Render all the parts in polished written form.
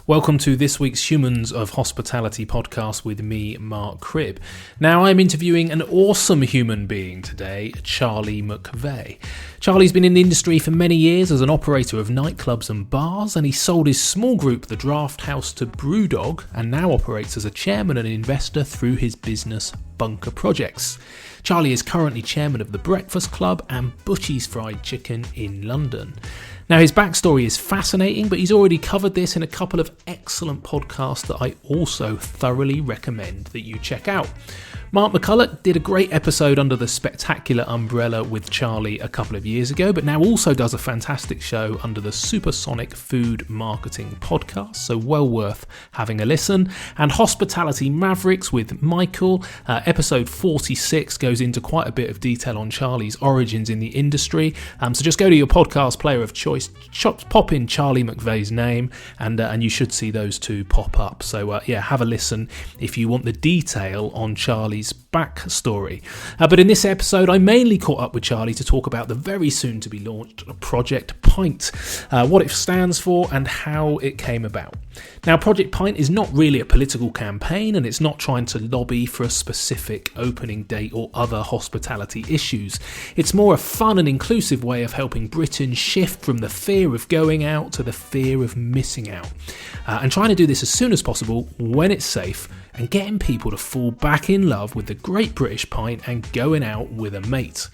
Welcome to this week's Humans of Hospitality podcast with me, Mark Cribb. Now, I'm interviewing an awesome human being today, Charlie McVeigh. Charlie's been in the industry for many years as an operator of nightclubs and bars, and he sold his small group, the Draft House, to Brew Dog, and now operates as a chairman and investor through his business, Bunker Projects. Charlie is currently chairman of the Breakfast Club and Butchies Fried Chicken in London. Now, his backstory is fascinating, but he's already covered this in a couple of excellent podcasts that I also thoroughly recommend that you check out. Mark McCulloch did a great episode under the spectacular umbrella with Charlie a couple of years ago, but now also does a fantastic show under the Supersonic Food Marketing podcast, so well worth having a listen. And Hospitality Mavericks with Michael, episode 46 goes into quite a bit of detail on Charlie's origins in the industry. So just go to your podcast player of choice, pop in Charlie McVeigh's name, and you should see those two pop up. So have a listen if you want the detail on Charlie's backstory. But in this episode, I mainly caught up with Charlie to talk about the very soon to be launched Project Pint, what it stands for and how it came about. Now, Project Pint is not really a political campaign, and it's not trying to lobby for a specific opening date or other hospitality issues. It's more a fun and inclusive way of helping Britain shift from the fear of going out to the fear of missing out, and trying to do this as soon as possible when it's safe, and getting people to fall back in love with the great British pint and going out with a mate.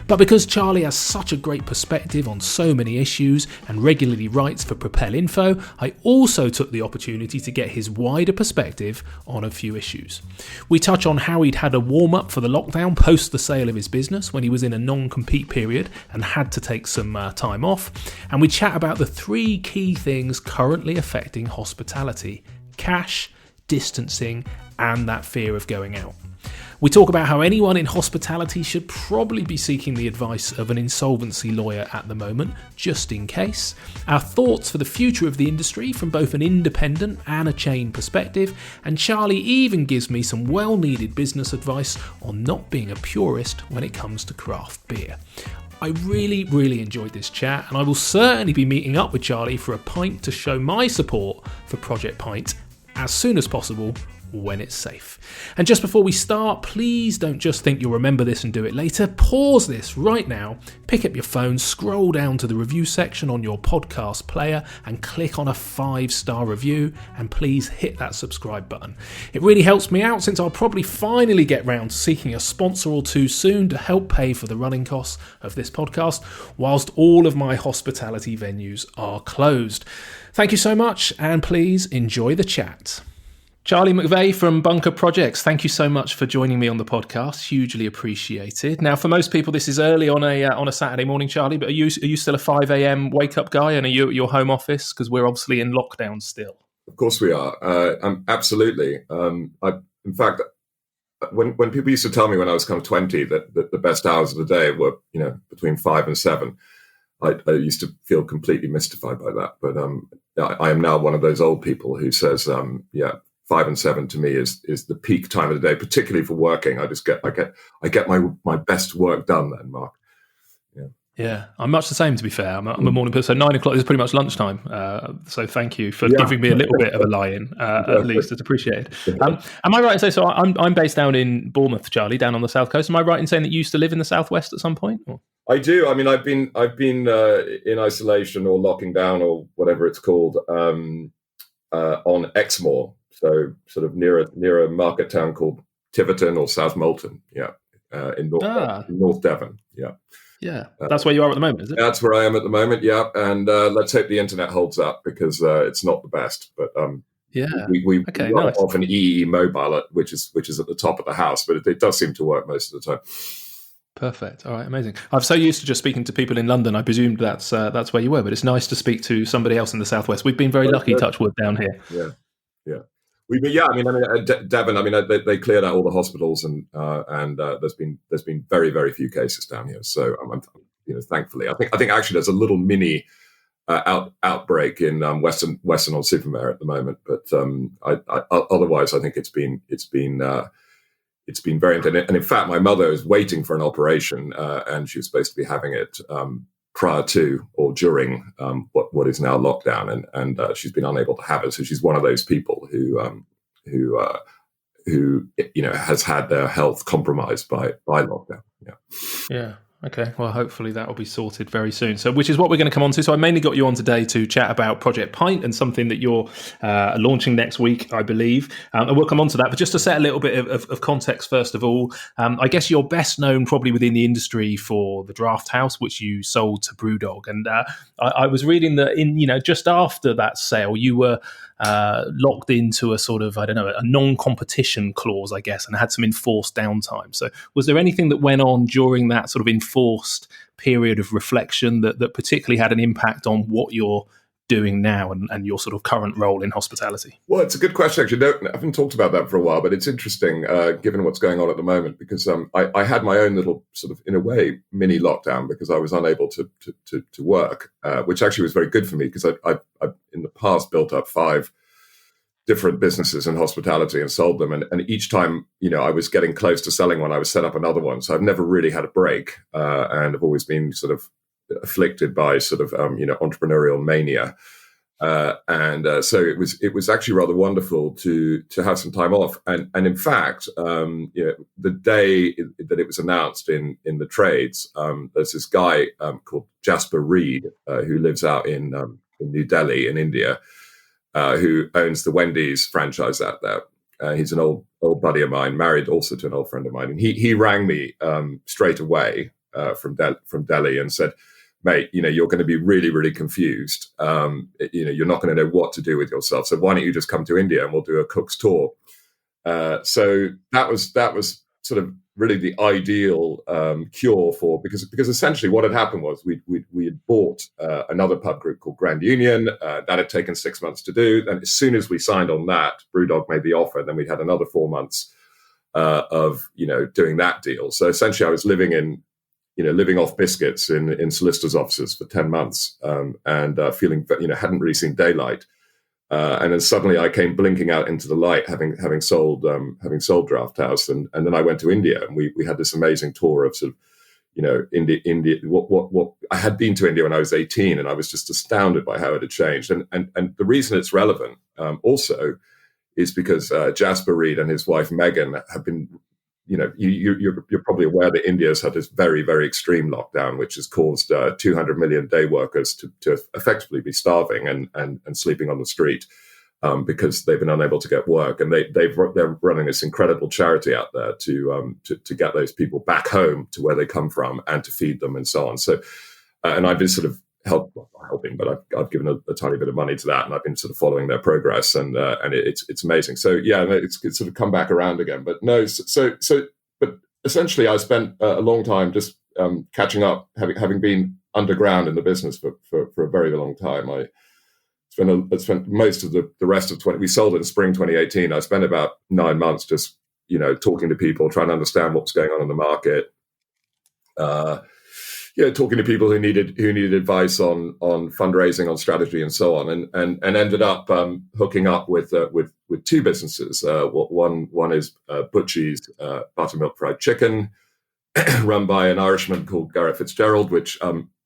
But because Charlie has such a great perspective on so many issues and regularly writes for Propel Info, I also took the opportunity to get his wider perspective on a few issues. We touch on how he'd had a warm-up for the lockdown post the sale of his business when he was in a non-compete period and had to take some time off, and we chat about the three key things currently affecting hospitality: cash, distancing, and that fear of going out. We talk about how anyone in hospitality should probably be seeking the advice of an insolvency lawyer at the moment, just in case. Our thoughts for the future of the industry from both an independent and a chain perspective, and Charlie even gives me some well-needed business advice on not being a purist when it comes to craft beer. I really enjoyed this chat, and I will certainly be meeting up with Charlie for a pint to show my support for Project Pint as soon as possible when it's safe. And just before we start, please don't just think you'll remember this and do it later. Pause this right now, pick up your phone, scroll down to the review section on your podcast player and click on a 5-star review, and please hit that subscribe button. It really helps me out, since I'll probably finally get round to seeking a sponsor or two soon to help pay for the running costs of this podcast whilst all of my hospitality venues are closed. Thank you so much, and please enjoy the chat. Charlie McVeigh from Bunker Projects, thank you so much for joining me on the podcast. Hugely appreciated. Now, for most people, this is early on a Saturday morning, Charlie, but are you still a 5 a.m. wake-up guy, and are you at your home office? Because we're obviously in lockdown still. Of course we are. Absolutely. In fact, when people used to tell me when I was kind of 20 that the best hours of the day were, between 5 and 7, I used to feel completely mystified by that. But I am now one of those old people who says, 5 and 7 to me is the peak time of the day, particularly for working. I get my best work done then, Mark. Yeah, I'm much the same, to be fair. I'm a morning person. So 9 o'clock is pretty much lunchtime. So thank you for giving me a little bit of a lie-in, at least. It's appreciated. Am I right in saying, so I'm based down in Bournemouth, Charlie, down on the south coast. Am I right in saying that you used to live in the southwest at some point? Or? I do. I mean, I've been in isolation or locking down or whatever it's called on Exmoor. So sort of near a market town called Tiverton or South Molton, in North Devon, Yeah, that's where you are at the moment, is it? That's where I am at the moment, yeah. And let's hope the internet holds up, because it's not the best. But we run off an EE mobile, which is at the top of the house, but it does seem to work most of the time. Perfect. All right, amazing. I'm so used to just speaking to people in London. I presumed that's where you were, but it's nice to speak to somebody else in the southwest. We've been very lucky, touch wood, down here. Yeah. Devon. They cleared out all the hospitals, and there's been very, very few cases down here. So thankfully, I think actually there's a little mini outbreak in Western on Supermare at the moment. But otherwise, I think it's been very intense. And in fact, my mother is waiting for an operation, and she was supposed to be having it prior to or during what is now lockdown, and she's been unable to have it. So she's one of those people who has had their health compromised by lockdown. Yeah. Okay. Well, hopefully that will be sorted very soon. So, which is what we're going to come on to. So, I mainly got you on today to chat about Project Pint and something that you're launching next week, I believe. And we'll come on to that. But just to set a little bit of context, first of all, I guess you're best known probably within the industry for the Draft House, which you sold to Brew Dog. And I was reading that just after that sale, you were locked into a sort of, I don't know, a non-competition clause, I guess, and had some enforced downtime. So was there anything that went on during that sort of enforced period of reflection that particularly had an impact on what you're doing now and your sort of current role in hospitality? Well, it's a good question, actually. I haven't talked about that for a while, but it's interesting given what's going on at the moment, because I had my own little sort of, in a way, mini lockdown because I was unable to work, which actually was very good for me because I in the past built up 5 different businesses in hospitality and sold them. And each time, I was getting close to selling one, I would set up another one. So I've never really had a break, and I've always been sort of afflicted by sort of entrepreneurial mania, so it was actually rather wonderful to have some time off. And in fact, the day that it was announced in the trades, there's this guy called Jasper Reed who lives out in New Delhi in India, who owns the Wendy's franchise out there. He's an old buddy of mine, married also to an old friend of mine, and he rang me straight away from Delhi and said, "Mate, you're going to be really, really confused. You're not going to know what to do with yourself. So why don't you just come to India and we'll do a cook's tour?" So that was sort of really the ideal cure for, because essentially what had happened was we had bought another pub group called Grand Union. That had taken 6 months to do. And as soon as we signed on that, Brewdog made the offer. Then we had another 4 months of doing that deal. So essentially, I was living off biscuits in solicitors' offices for 10 months, and feeling hadn't really seen daylight. And then suddenly I came blinking out into the light, having sold Draft House, and then I went to India, and we had this amazing tour of sort of India. What I had been to India when I was 18, and I was just astounded by how it had changed. And the reason it's relevant also is because Jasper Reed and his wife Megan have been. You're probably aware that India's had this very, very extreme lockdown, which has caused 200 million day workers to effectively be starving and sleeping on the street because they've been unable to get work. And they're running this incredible charity out there to get those people back home to where they come from and to feed them and so on. So, and I've been sort of helping, but I've given a tiny bit of money to that, and I've been sort of following their progress, and it's amazing. So yeah, it's sort of come back around again. But no, but essentially, I spent a long time just catching up, having been underground in the business for a very long time. I spent most of the rest of we sold it in spring 2018. I spent about 9 months just talking to people, trying to understand what was going on in the market. Talking to people who needed advice on fundraising, on strategy, and so on, and ended up hooking up with 2 businesses. One is Butchies buttermilk fried chicken, run by an Irishman called Gareth Fitzgerald, which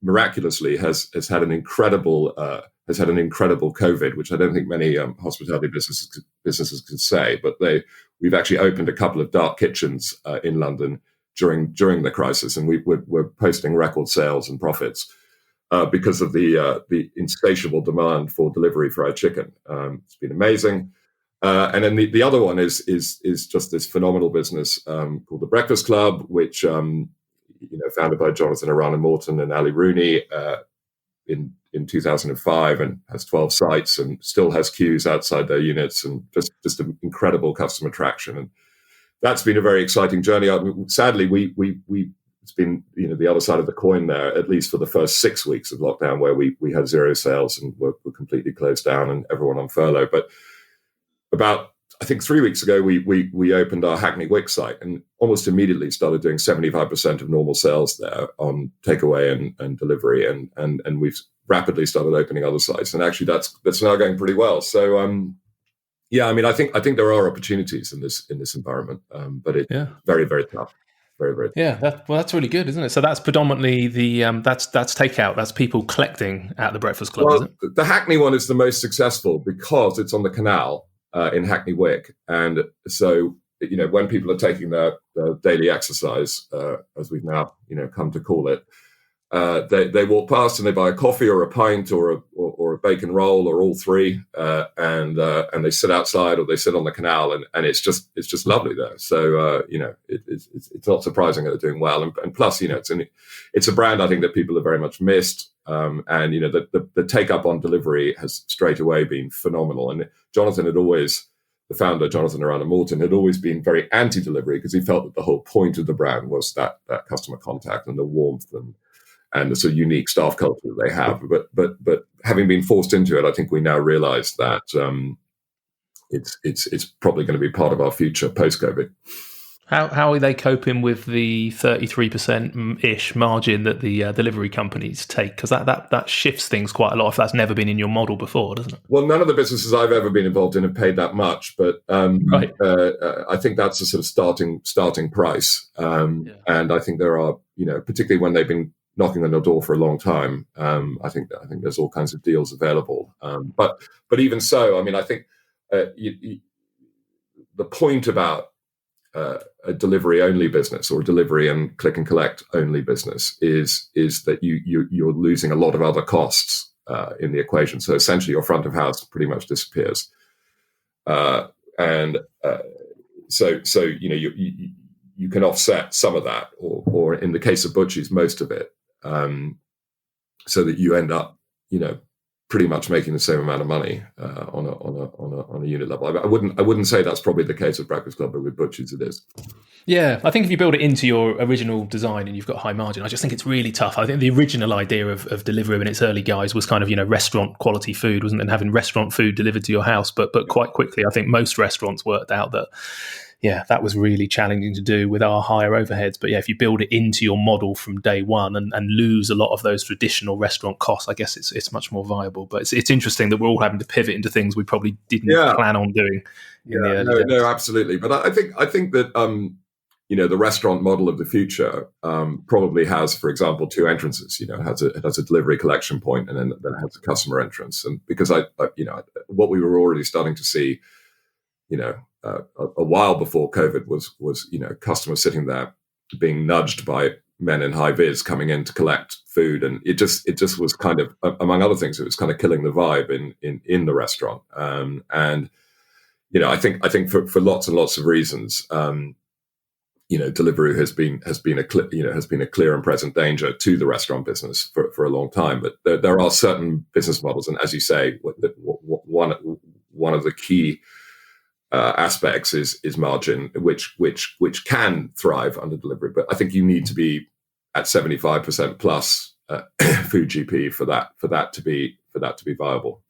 miraculously has had an incredible COVID, which I don't think many hospitality businesses can say. But we've actually opened a couple of dark kitchens in London during the crisis, and we're posting record sales and profits because of the insatiable demand for delivery fried chicken. It's been amazing. And then the other one is just this phenomenal business called the Breakfast Club, which founded by Jonathan Arana Morton and Ali Rooney in 2005, and has 12 sites and still has queues outside their units, and just an incredible customer traction. And that's been a very exciting journey. Sadly, it's been the other side of the coin there, at least for the first 6 weeks of lockdown, where we had 0 sales and were completely closed down and everyone on furlough. But about, I think, 3 weeks ago, we opened our Hackney Wick site and almost immediately started doing 75% of normal sales there on takeaway and delivery, and we've rapidly started opening other sites, and actually that's now going pretty well. So yeah, I mean, I think there are opportunities in this environment, but it's very, very tough. Very, very. Yeah, that's really good, isn't it? So that's predominantly the that's takeout. That's people collecting at the Breakfast Club, is Well, it? the Hackney one is the most successful because it's on the canal in Hackney Wick, and so when people are taking their daily exercise, as we've now come to call it, they walk past and they buy a coffee or a pint or a bacon roll or all three, and they sit outside or they sit on the canal, and it's just lovely there. So it's not surprising that they're doing well, and plus it's a brand I think that people have very much missed, and the take up on delivery has straight away been phenomenal. And the founder, Jonathan Arana Morton, had always been very anti-delivery because he felt that the whole point of the brand was that customer contact and the warmth and the sort of unique staff culture that they have. But having been forced into it, I think we now realise that it's probably going to be part of our future post-COVID. How are they coping with the 33%-ish margin that the delivery companies take? Because that shifts things quite a lot if that's never been in your model before, doesn't it? Well, none of the businesses I've ever been involved in have paid that much, but right. I think that's a sort of starting price. And I think there are, particularly when they've been knocking on your door for a long time, I think there's all kinds of deals available. But even so, I mean, I think the point about a delivery only business or delivery and click and collect only business is that you're losing a lot of other costs in the equation. So essentially, your front of house pretty much disappears, and so you can offset some of that, or in the case of Butchies, most of it, so that you end up pretty much making the same amount of money on a unit level. I wouldn't say that's probably the case with Breakfast Club, but with Butchies it is. Yeah, I think if you build it into your original design and you've got high margin, I just think it's really tough. I think the original idea of delivery in its early guise was kind of restaurant quality food, wasn't it? And having restaurant food delivered to your house, but quite quickly, I think most restaurants worked out that. Yeah, that was really challenging to do with our higher overheads. But yeah, if you build it into your model from day one and lose a lot of those traditional restaurant costs, I guess it's much more viable. But it's interesting that we're all having to pivot into things we probably didn't plan on doing in the early days. No, absolutely. But I think that the restaurant model of the future probably has, for example, two entrances. It has a delivery collection point, and then it has a customer entrance. And because what we were already starting to see, a while before COVID was customers sitting there being nudged by men in high vis coming in to collect food, and it just was kind of, among other things, it was kind of killing the vibe in the restaurant. And I think for lots and lots of reasons, delivery has been a clear and present danger to the restaurant business for a long time. But there are certain business models, and as you say, one of the key aspects is margin, which can thrive under delivery. But I think you need to be at 75% plus food GP for that to be viable.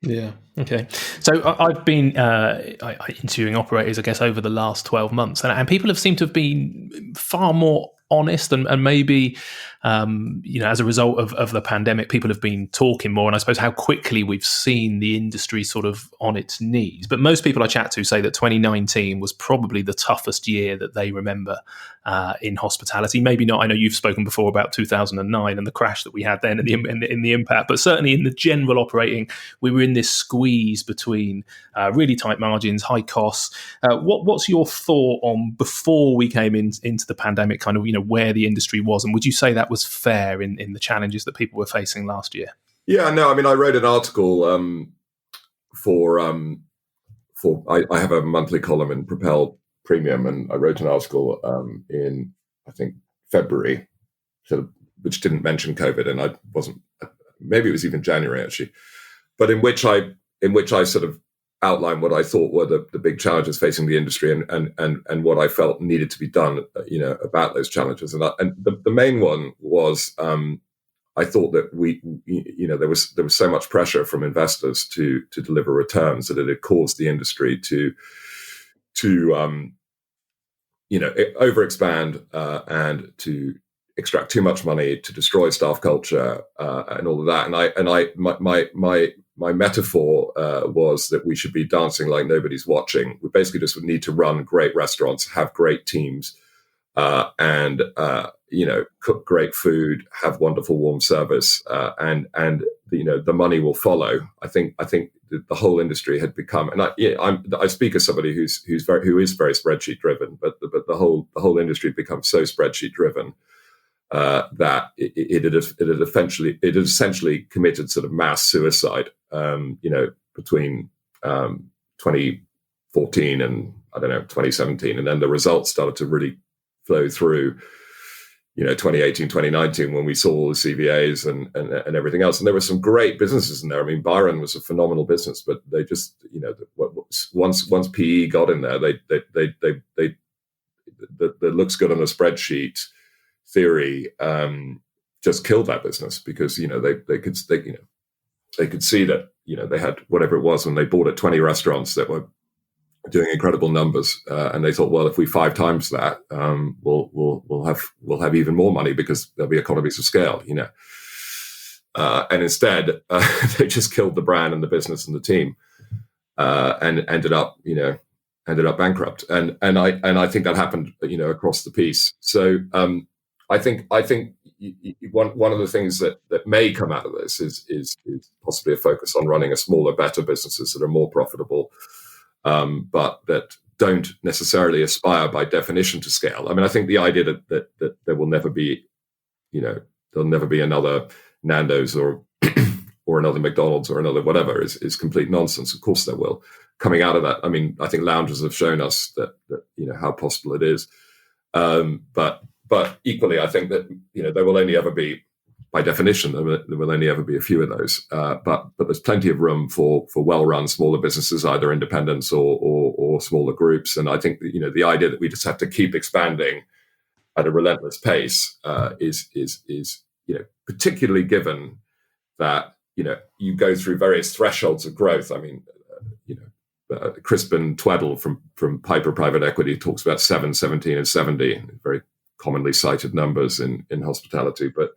Yeah. Okay. So I've been interviewing operators, I guess, over the last 12 months, and people have seemed to have been far more honest, and maybe as a result of the pandemic, people have been talking more, and I suppose how quickly we've seen the industry sort of on its knees. But most people I chat to say that 2019 was probably the toughest year that they remember in hospitality. Maybe not. I know you've spoken before about 2009 and the crash that we had then in the impact, but certainly in the general operating, we were in this squeeze between really tight margins, high costs. What's your thought on before we came into the pandemic, kind of where the industry was, and would you say that was fair in the challenges that people were facing last year? Yeah, no, I mean, I wrote an article for I have a monthly column in Propel Premium, and I wrote an article in, I think, February, which didn't mention COVID, and I wasn't, maybe it was even January actually, but in which I sort of outline what I thought were the big challenges facing the industry and what I felt needed to be done, about those challenges. And the main one was I thought that there was so much pressure from investors to deliver returns that it had caused the industry to overexpand and to extract too much money, to destroy staff culture and all of that. And my metaphor was that we should be dancing like nobody's watching. We basically just would need to run great restaurants, have great teams, and cook great food, have wonderful warm service, and the money will follow. I think the whole industry had become, and I speak as somebody who is very spreadsheet driven, but the whole industry had become so spreadsheet driven that it had essentially committed sort of mass suicide. Between 2014 and 2017, and then the results started to really flow through. 2018, 2019, when we saw all the CVAs and everything else. And there were some great businesses in there. I mean, Byron was a phenomenal business, but they just, once PE got in there, the looks good on a spreadsheet theory just killed that business, because, they could see that, they had whatever it was when they bought at 20 restaurants that were doing incredible numbers, and they thought, well, if we 5 times that, we'll have even more money, because there'll be economies of scale, and instead they just killed the brand and the business and the team, and ended up bankrupt, and I think that happened across the piece. So I think one of the things that may come out of this is possibly a focus on running a smaller, better businesses that are more profitable, but that don't necessarily aspire by definition to scale. I mean, I think the idea that there will never be, there'll never be another Nando's or another McDonald's or another whatever is complete nonsense. Of course there will. Coming out of that, I mean, I think loungers have shown us that how possible it is. But equally, I think that there will only ever be, by definition, there will only ever be a few of those. But there's plenty of room for well-run smaller businesses, either independents or smaller groups. And I think that, the idea that we just have to keep expanding at a relentless pace is particularly given that you go through various thresholds of growth. I mean, Crispin Tweddle from Piper Private Equity talks about 7, 17, and 70, very commonly cited numbers in hospitality, but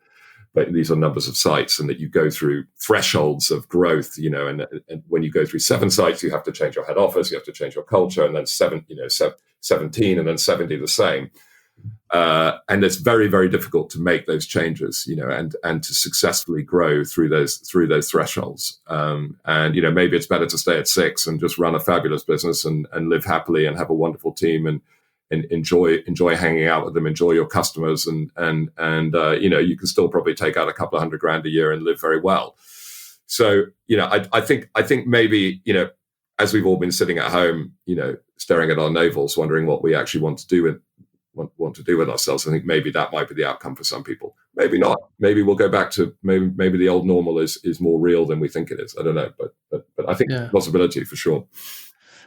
these are numbers of sites, and that you go through thresholds of growth, and when you go through 7 sites, you have to change your head office, you have to change your culture, and then 17, and then 70 the same. And it's very, very difficult to make those changes, and to successfully grow through those thresholds. And maybe it's better to stay at 6 and just run a fabulous business and live happily and have a wonderful team and enjoy hanging out with them, enjoy your customers, and you can still probably take out a couple of $100,000 a year and live very well. So I think maybe as we've all been sitting at home, staring at our navels, wondering what we actually want to do with ourselves, I think maybe that might be the outcome for some people. Maybe not. Maybe we'll go back to maybe the old normal is more real than we think it is. I don't know, but I think it's a possibility for sure.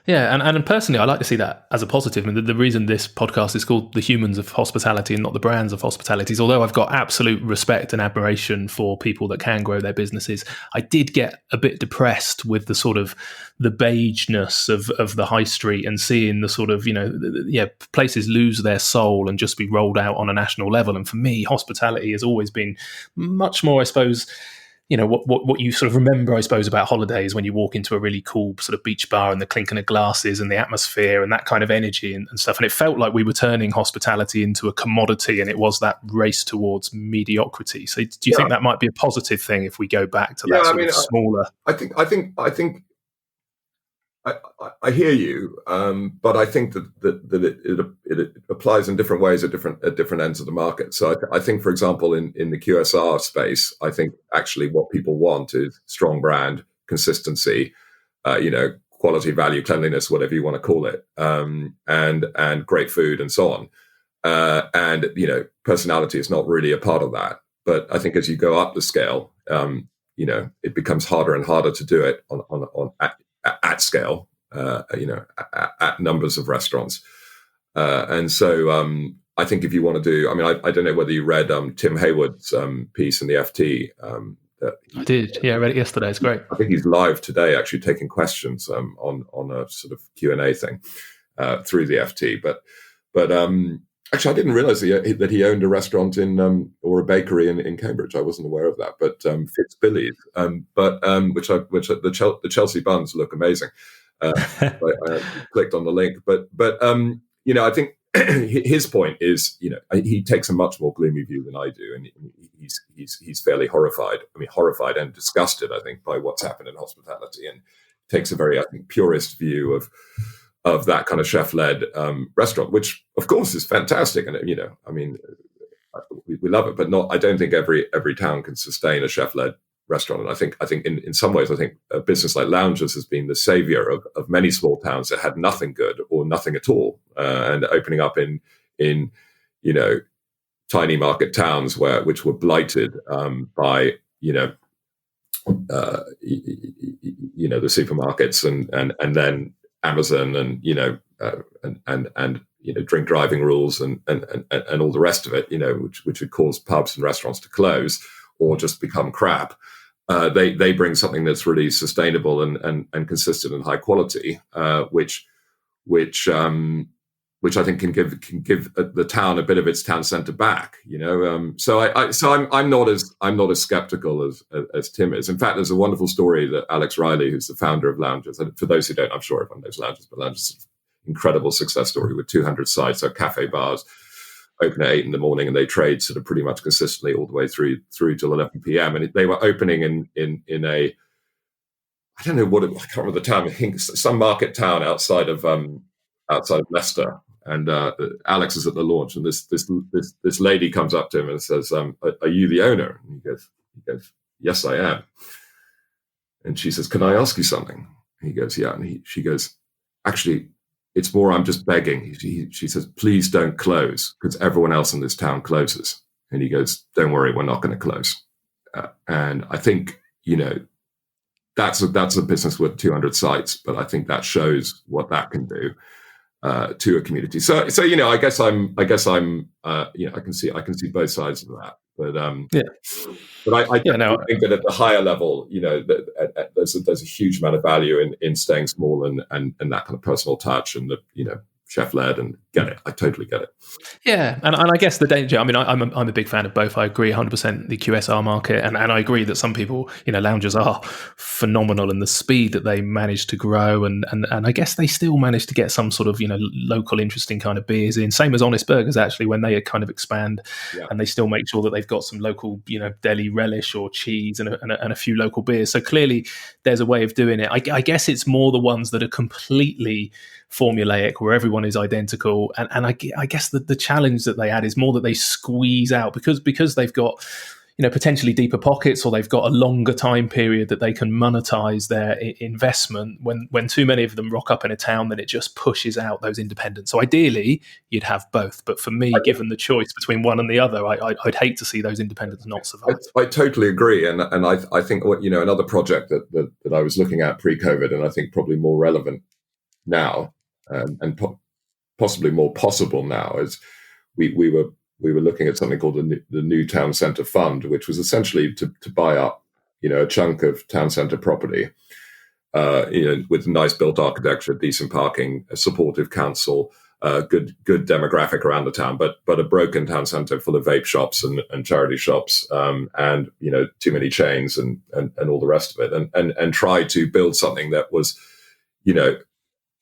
Yeah, and personally, I like to see that as a positive. I mean, the reason this podcast is called The Humans of Hospitality and not The Brands of Hospitality is, although I've got absolute respect and admiration for people that can grow their businesses, I did get a bit depressed with the sort of the beigeness of the high street, and seeing the sort of, places lose their soul and just be rolled out on a national level. And for me, hospitality has always been much more, I suppose, what you sort of remember, I suppose, about holidays, when you walk into a really cool sort of beach bar and the clinking of glasses and the atmosphere and that kind of energy and stuff. And it felt like we were turning hospitality into a commodity, and it was that race towards mediocrity. So do you think that might be a positive thing if we go back to that sort of smaller? I think I hear you, but I think that it applies in different ways at different ends of the market. So I think, for example, in the QSR space, I think actually what people want is strong brand, consistency, quality, value, cleanliness, whatever you want to call it, and great food and so on. And personality is not really a part of that. But I think as you go up the scale, it becomes harder and harder to do it at scale, at numbers of restaurants. And so I think if you want to do, I don't know whether you read Tim Hayward's piece in the FT. I did. Yeah, I read it yesterday. It's great. I think he's live today, actually taking questions on a sort of Q&A thing through the FT. But actually, I didn't realize that he owned a restaurant or a bakery in Cambridge. I wasn't aware of that. But Fitzbilly's, which the Chelsea buns look amazing. I clicked on the link, but I think his point is, he takes a much more gloomy view than I do, and he's fairly horrified. I mean, horrified and disgusted, I think, by what's happened in hospitality, and takes a very, I think, purist view of that kind of chef-led restaurant, which of course is fantastic, and I mean, we love it, but not. I don't think every town can sustain a chef-led restaurant. And I think in some ways, I think a business like Loungers has been the savior of many small towns that had nothing good or nothing at all, and opening up in tiny market towns which were blighted by the supermarkets and then Amazon and drink driving rules and all the rest of it, which would cause pubs and restaurants to close or just become crap. They bring something that's really sustainable and consistent and high quality, which I think can give the town a bit of its town centre back. So I'm not as skeptical as Tim is. In fact, there's a wonderful story that Alex Riley, who's the founder of Loungers, and for those who don't, I'm sure everyone knows Loungers, but Loungers is an incredible success story with 200 sites, so cafe bars. Open at 8 a.m. and they trade sort of pretty much consistently all the way through till 11 p.m. And they were opening in a, I don't know I can't remember the town. I think some market town outside of Leicester. And Alex is at the launch, and this lady comes up to him and says, "Are you the owner?" And he goes, "Yes, I am." And she says, "Can I ask you something?" And he goes, "Yeah." And she goes, "Actually, it's more, I'm just begging." She says, "Please don't close, because everyone else in this town closes." And he goes, "Don't worry, we're not going to close." And I think, that's a business with 200 sites, but I think that shows what that can do to a community. So I guess I'm I can see both sides of that. But But I think that at the higher level, there's a huge amount of value in staying small and that kind of personal touch and the chef-led, and get it. I totally get it. Yeah, and I guess the danger, I mean, I'm a big fan of both. I agree 100% the QSR market, and I agree that some people, loungers are phenomenal, and the speed that they manage to grow, and I guess they still manage to get some sort of, local interesting kind of beers in. Same as Honest Burgers, actually, when they kind of expand, and they still make sure that they've got some local, deli relish or cheese and a few local beers. So clearly there's a way of doing it. I guess it's more the ones that are completely formulaic, where everyone is identical, and I guess the challenge that they add is more that they squeeze out because they've got potentially deeper pockets, or they've got a longer time period that they can monetize their investment. When too many of them rock up in a town, then it just pushes out those independents. So ideally you'd have both, but for me, given the choice between one and the other, I'd hate to see those independents not survive. I totally agree, and I think another project that I was looking at pre-COVID, and I think probably more relevant now, and possibly more possible now, is we were looking at something called the New Town Centre Fund, which was essentially to buy up a chunk of town centre property, with nice built architecture, decent parking, a supportive council, good demographic around the town, but a broken town centre full of vape shops and charity shops, and too many chains and all the rest of it, and try to build something that was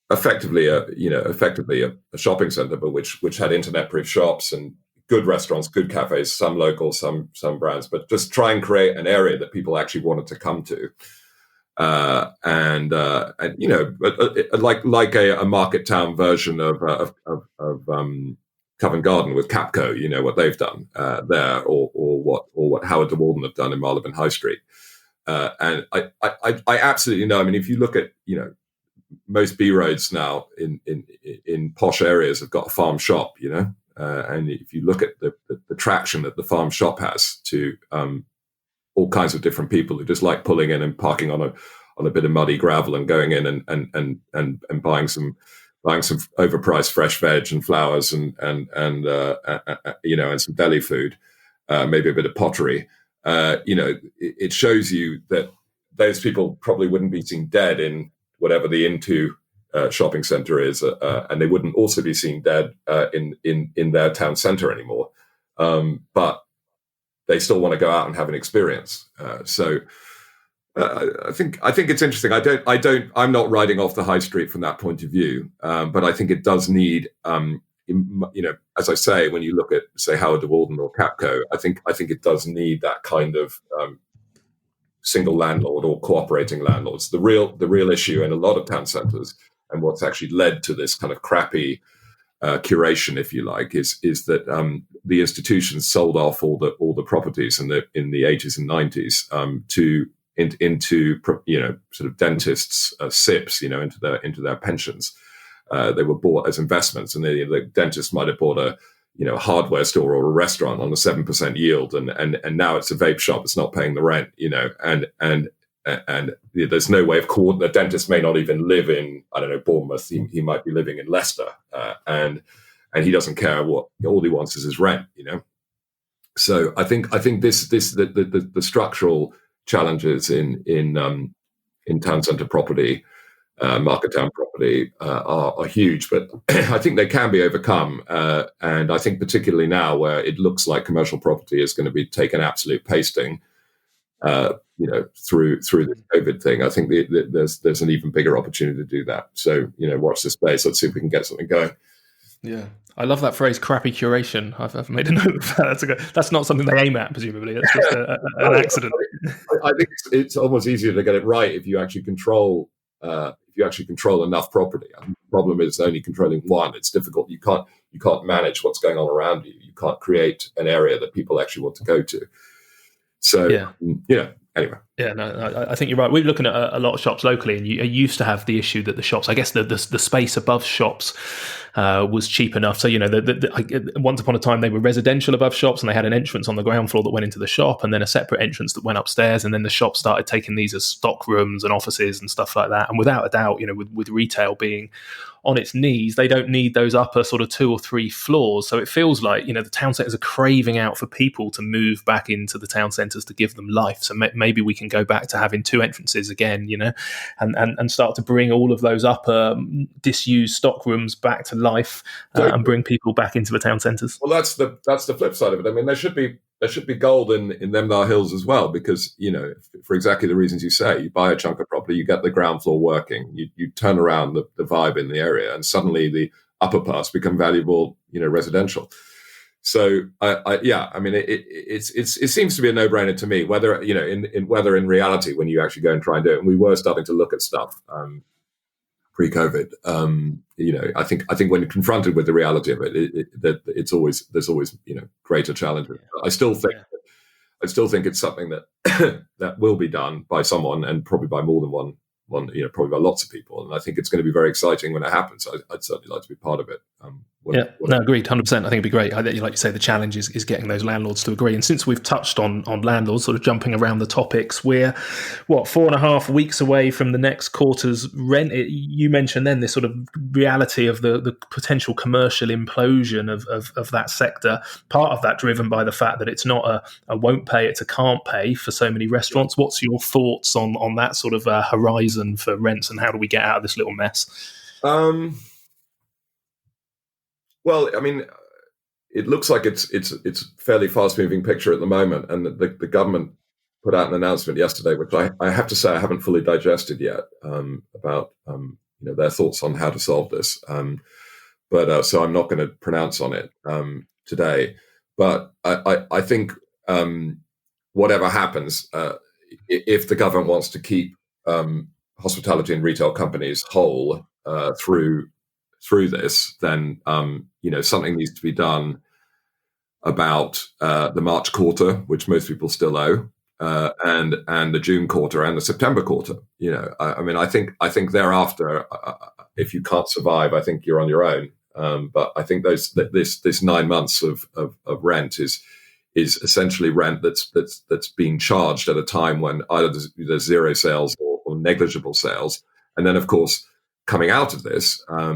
effectively a shopping centre, but which had internet-proof shops and good restaurants, good cafes, some local, some brands, but just try and create an area that people actually wanted to come to, like a market town version of Covent Garden with Capco, what they've done there, or what Howard de Walden have done in Marylebone High Street, and I absolutely know. I mean, if you look at most B roads now in posh areas have got a farm shop, and if you look at the traction that the farm shop has to all kinds of different people who just like pulling in and parking on a bit of muddy gravel and going in and buying some overpriced fresh veg and flowers and some deli food, maybe a bit of pottery. It shows you that those people probably wouldn't be seen dead in whatever the Into shopping centre is, and they wouldn't also be seen dead in their town centre anymore. But they still want to go out and have an experience. So I think it's interesting. I'm not riding off the high street from that point of view, but I think it does need as I say, when you look at, say, Howard de Walden or Capco, I think it does need that kind of single landlord or cooperating landlords. The real issue in a lot of town centres, and what's actually led to this kind of crappy curation, if you like, is that the institutions sold off all the properties in the 80s and 90s into sort of dentists' SIPs, into their pensions. They were bought as investments, and the dentist might have bought a hardware store or a restaurant on a 7% yield, and now it's a vape shop. It's not paying the rent, and there's no way of the dentist may not even live in, I don't know, Bournemouth. He might be living in Leicester, and he doesn't care what. All he wants is his rent, So I think the structural challenges in town centre property, market town property, are huge, but I think they can be overcome. And I think particularly now, where it looks like commercial property is going to be taken absolute pasting, through this COVID thing, I think there's an even bigger opportunity to do that. So, watch this space. Let's see if we can get something going. Yeah. I love that phrase, crappy curation. I've made a note of that. That's not something they aim at, presumably. It's just an accident. I think it's almost easier to get it right if you actually control enough property. I think the problem is only controlling one. It's difficult. You can't manage what's going on around you. You can't create an area that people actually want to go to. So, anyway. Yeah, no, I think you're right. We're looking at a lot of shops locally, and you used to have the issue that the shops, I guess the space above shops was cheap enough. So, once upon a time, they were residential above shops, and they had an entrance on the ground floor that went into the shop, and then a separate entrance that went upstairs. And then the shop started taking these as stock rooms and offices and stuff like that. And without a doubt, with retail being on its knees, they don't need those upper sort of 2 or 3 floors. So it feels like, the town centres are craving out for people to move back into the town centres to give them life. So maybe we can go back to having 2 entrances again, and start to bring all of those upper disused stock rooms back to life, and bring people back into the town centres. Well, that's the flip side of it. I mean, there should be gold in them there hills as well, because for exactly the reasons you say. You buy a chunk of property, you get the ground floor working, you turn around the vibe in the area, and suddenly the upper parts become valuable, residential. So it seems to be a no-brainer to me. Whether in reality, when you actually go and try and do it, and we were starting to look at stuff pre-COVID. I think when you're confronted with the reality of it, there's always greater challenges. I still think it's something that that will be done by someone, and probably by more than one, probably by lots of people. And I think it's going to be very exciting when it happens. I'd certainly like to be part of it. Agreed, 100%. I think it'd be great. Like you say, the challenge is getting those landlords to agree. And since we've touched on landlords, sort of jumping around the topics, we're 4.5 weeks away from the next quarter's rent. You mentioned then this sort of reality of the potential commercial implosion of that sector. Part of that driven by the fact that it's not a won't pay, it's a can't pay for so many restaurants. What's your thoughts on that sort of horizon for rents, and how do we get out of this little mess? Well, I mean, it looks like it's a fairly fast-moving picture at the moment, and the government put out an announcement yesterday, which I have to say I haven't fully digested yet, about their thoughts on how to solve this. But so I'm not going to pronounce on it today. But I think whatever happens, if the government wants to keep hospitality and retail companies whole through this, then something needs to be done about the March quarter, which most people still owe, and the June quarter and the September quarter. I think thereafter, if you can't survive, I think you're on your own. But I think this 9 months of rent is essentially rent that's being charged at a time when either there's zero sales or negligible sales, and then of course, coming out of this, a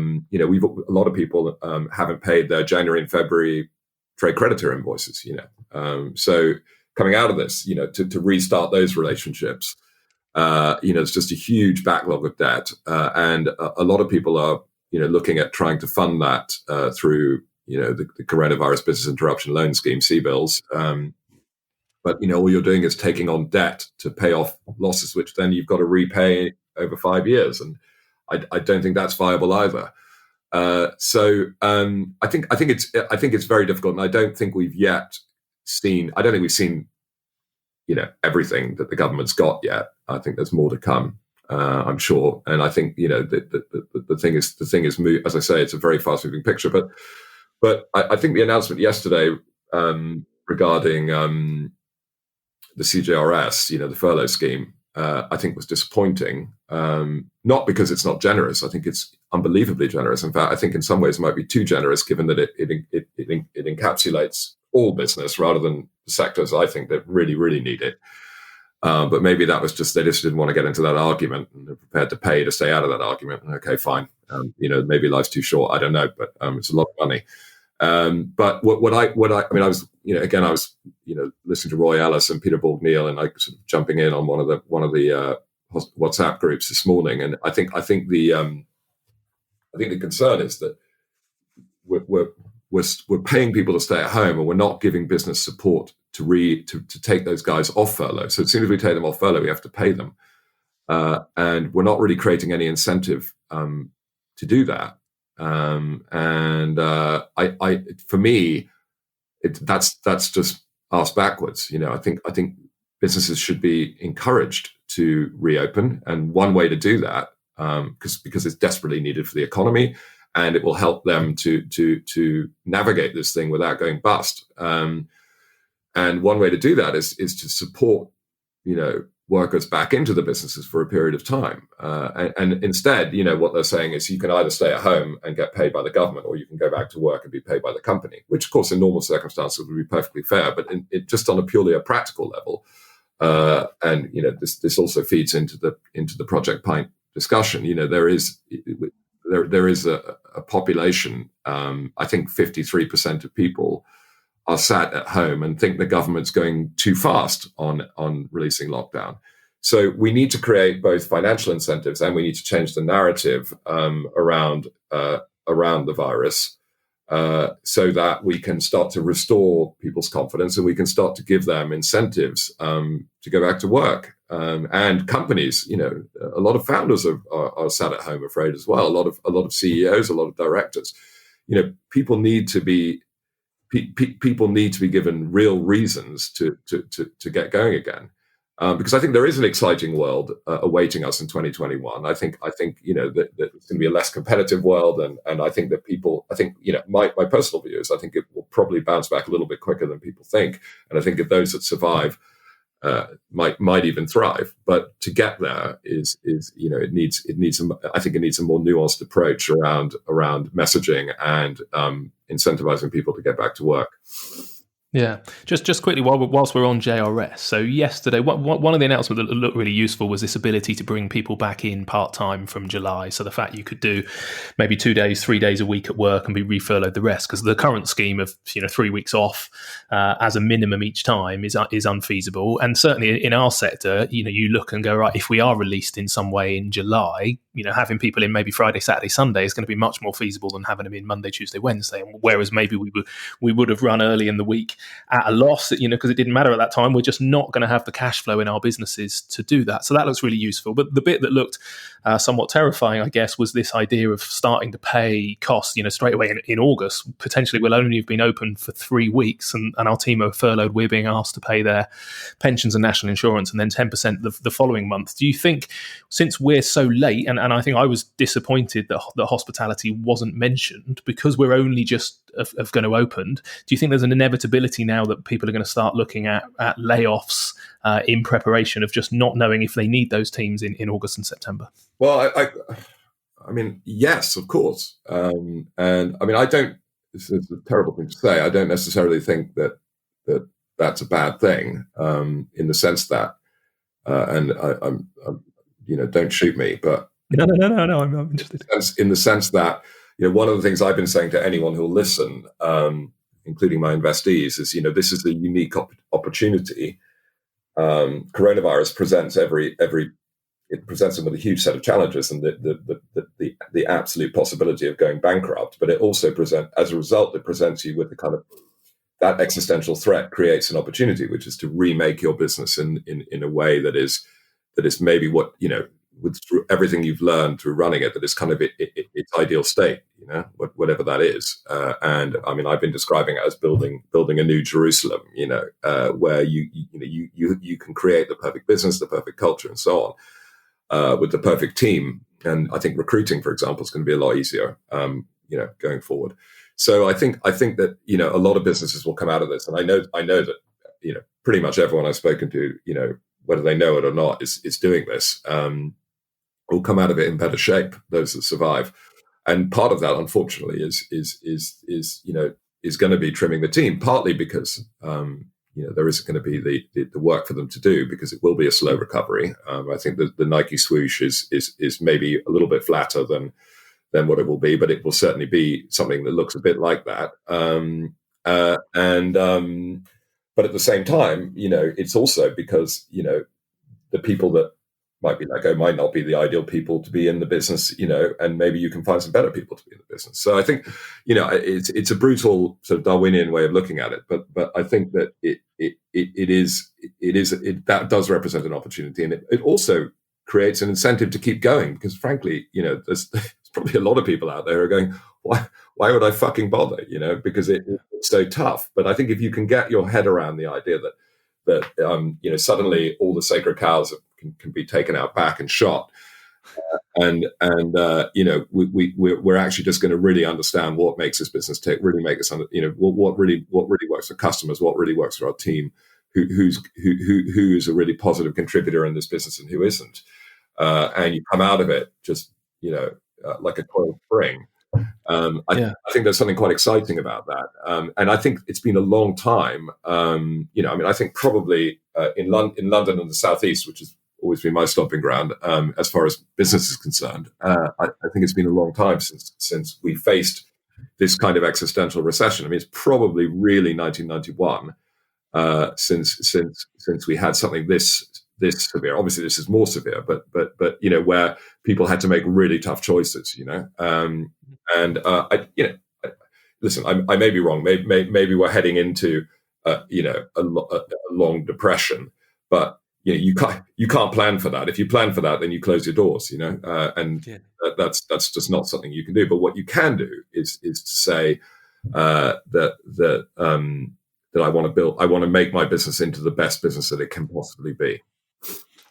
lot of people haven't paid their January and February trade creditor invoices. So coming out of this, to restart those relationships, it's just a huge backlog of debt, and a lot of people are looking at trying to fund that through the coronavirus business interruption loan scheme, CBILS. But all you're doing is taking on debt to pay off losses, which then you've got to repay over 5 years, and I don't think that's viable either. I think it's very difficult, and I don't think we've seen everything that the government's got yet. I think there's more to come. I'm sure, and I think the thing is, as I say, it's a very fast moving picture. But I think the announcement yesterday regarding the CJRS, the furlough scheme, I think was disappointing. Not because it's not generous. I think it's unbelievably generous. In fact, I think in some ways it might be too generous, given that it encapsulates all business rather than the sectors I think that really, really need it. But maybe that was just, they just didn't want to get into that argument, and they're prepared to pay to stay out of that argument. Okay, fine. Maybe life's too short. I don't know, but it's a lot of money. But I was listening to Roy Ellis and Peter Borg-Neal, and like sort of jumping in on one of the WhatsApp groups this morning. And I think the concern is that we're paying people to stay at home, and we're not giving business support to take those guys off furlough. So as soon as we take them off furlough, we have to pay them, and we're not really creating any incentive to do that. For me, that's just asked backwards. I think businesses should be encouraged to reopen, and one way to do that, because it's desperately needed for the economy, and it will help them to navigate this thing without going bust. And one way to do that is to support, workers back into the businesses for a period of time. And instead, what they're saying is you can either stay at home and get paid by the government, or you can go back to work and be paid by the company, which of course in normal circumstances would be perfectly fair. But just on a practical level, this also feeds into the Project Pint discussion. There is a population, I think 53% of people are sat at home and think the government's going too fast on releasing lockdown. So we need to create both financial incentives, and we need to change the narrative around the virus, so that we can start to restore people's confidence, and we can start to give them incentives to go back to work. And companies, a lot of founders are sat at home afraid as well. A lot of CEOs, a lot of directors. People need to be given real reasons to get going again, because I think there is an exciting world awaiting us in 2021. I think that it's going to be a less competitive world, and I think that my personal view is I think it will probably bounce back a little bit quicker than people think, and I think that those that survive might even thrive. But to get there it needs a more nuanced approach around messaging and incentivizing people to get back to work. Yeah, just quickly whilst we're on JRS. So yesterday, one of the announcements that looked really useful was this ability to bring people back in part-time from July. So the fact you could do maybe 2 days, 3 days a week at work and be refurloughed the rest, because the current scheme of 3 weeks off as a minimum each time is unfeasible. And certainly in our sector, you look and go, right, if we are released in some way in July, having people in maybe Friday, Saturday, Sunday is going to be much more feasible than having them in Monday, Tuesday, Wednesday. Whereas maybe we would have run early in the week at a loss, because it didn't matter at that time. We're just not going to have the cash flow in our businesses to do that. So that looks really useful. But the bit that looked somewhat terrifying, I guess, was this idea of starting to pay costs, straight away in August. Potentially we'll only have been open for 3 weeks, and our team are furloughed. We're being asked to pay their pensions and national insurance, and then 10% the following month. Do you think, since we're so late, and I think I was disappointed that hospitality wasn't mentioned, because we're only just going to open, do you think there's an inevitability now that people are going to start looking at layoffs in preparation of just not knowing if they need those teams in August and September? Well, I mean, yes, of course. And I mean, this is a terrible thing to say. I don't necessarily think that that's a bad thing, in the sense that, and I'm don't shoot me, but no, I'm interested. In the sense that, one of the things I've been saying to anyone who'll listen, including my investees, is, this is a unique opportunity. Coronavirus presents it presents them with a huge set of challenges, and the absolute possibility of going bankrupt. But it also as a result, it presents you with the kind of, that existential threat creates an opportunity, which is to remake your business in a way that is maybe what, with through everything you've learned through running it, that is kind of its ideal state. whatever that is. And I mean, I've been describing it as building a new Jerusalem, where you can create the perfect business, the perfect culture, and so on, with the perfect team. And I think recruiting, for example, is going to be a lot easier, going forward. So I think that a lot of businesses will come out of this, and I know that pretty much everyone I've spoken to, whether they know it or not, is doing this. Will come out of it in better shape, those that survive. And part of that, unfortunately, is going to be trimming the team, partly because there isn't going to be the work for them to do, because it will be a slow recovery. I think that the Nike swoosh is maybe a little bit flatter than what it will be, but it will certainly be something that looks a bit like that. But at the same time, it's also because the people that might be let go might not be the ideal people to be in the business, and maybe you can find some better people to be in the business. So I think, it's a brutal sort of Darwinian way of looking at it, but I think that that does represent an opportunity, and it also creates an incentive to keep going, because frankly, there's probably a lot of people out there who are going, why would I fucking bother? Because it's so tough. But I think if you can get your head around the idea that suddenly all the sacred cows can be taken out back and shot, we're actually just going to really understand what makes this business tick, really make us what really works for customers, what really works for our team, who is a really positive contributor in this business and who isn't, and you come out of it just like a coiled spring. I think there's something quite exciting about that, and I think it's been a long time. I think probably in London and the Southeast, which has always been my stomping ground as far as business is concerned, I think it's been a long time since we faced this kind of existential recession. I mean, it's probably really 1991 since we had something this severe. Obviously, this is more severe, but where people had to make really tough choices. Listen, I may be wrong. Maybe we're heading into a long depression, but you can't plan for that. If you plan for that, then you close your doors. That's just not something you can do. But what you can do is to say that I want to make my business into the best business that it can possibly be.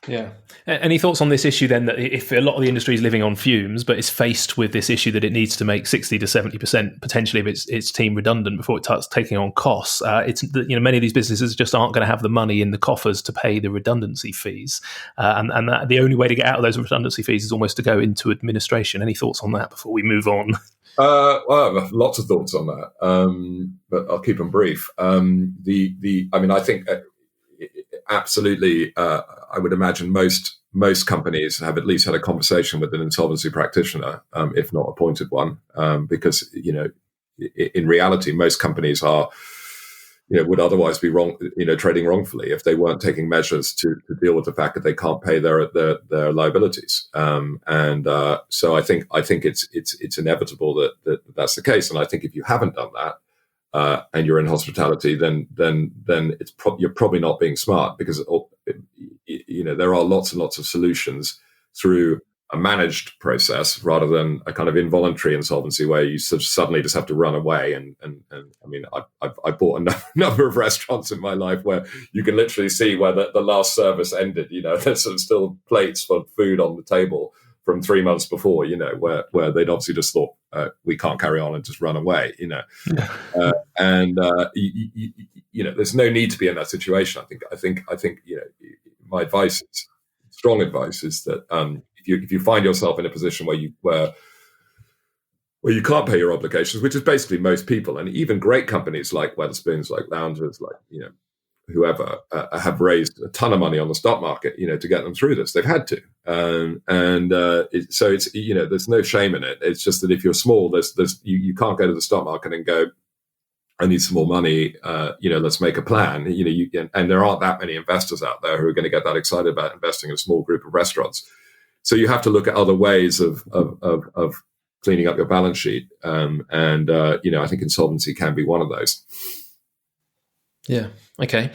Yeah. Any thoughts on this issue then, that if a lot of the industry is living on fumes, but is faced with this issue that it needs to make 60 to 70% potentially of its team redundant before it starts taking on costs, many of these businesses just aren't going to have the money in the coffers to pay the redundancy fees, and that the only way to get out of those redundancy fees is almost to go into administration. Any thoughts on that before we move on? Well, lots of thoughts on that, but I'll keep them brief. I think. Absolutely, I would imagine most companies have at least had a conversation with an insolvency practitioner, if not appointed one, because in reality, most companies are, would otherwise be wrong, trading wrongfully if they weren't taking measures to deal with the fact that they can't pay their liabilities. So I think it's inevitable that's the case, and I think if you haven't done that, and you're in hospitality, then you're probably not being smart, because there are lots and lots of solutions through a managed process rather than a kind of involuntary insolvency where you sort of suddenly just have to run away. And I mean, I bought a number of restaurants in my life where you can literally see where the last service ended. There's sort of still plates for food on the table from 3 months before, where they'd obviously just thought, we can't carry on, and just run away, there's no need to be in that situation. I think my strong advice is that if you find yourself in a position where you can't pay your obligations, which is basically most people, and even great companies like Wetherspoons, like Loungers, like whoever, have raised a ton of money on the stock market, to get them through this. They've had to, so it's there's no shame in it. It's just that if you're small, you can't go to the stock market and go, I need some more money. Let's make a plan. And there aren't that many investors out there who are going to get that excited about investing in a small group of restaurants. So you have to look at other ways of cleaning up your balance sheet, I think insolvency can be one of those. Yeah. Okay.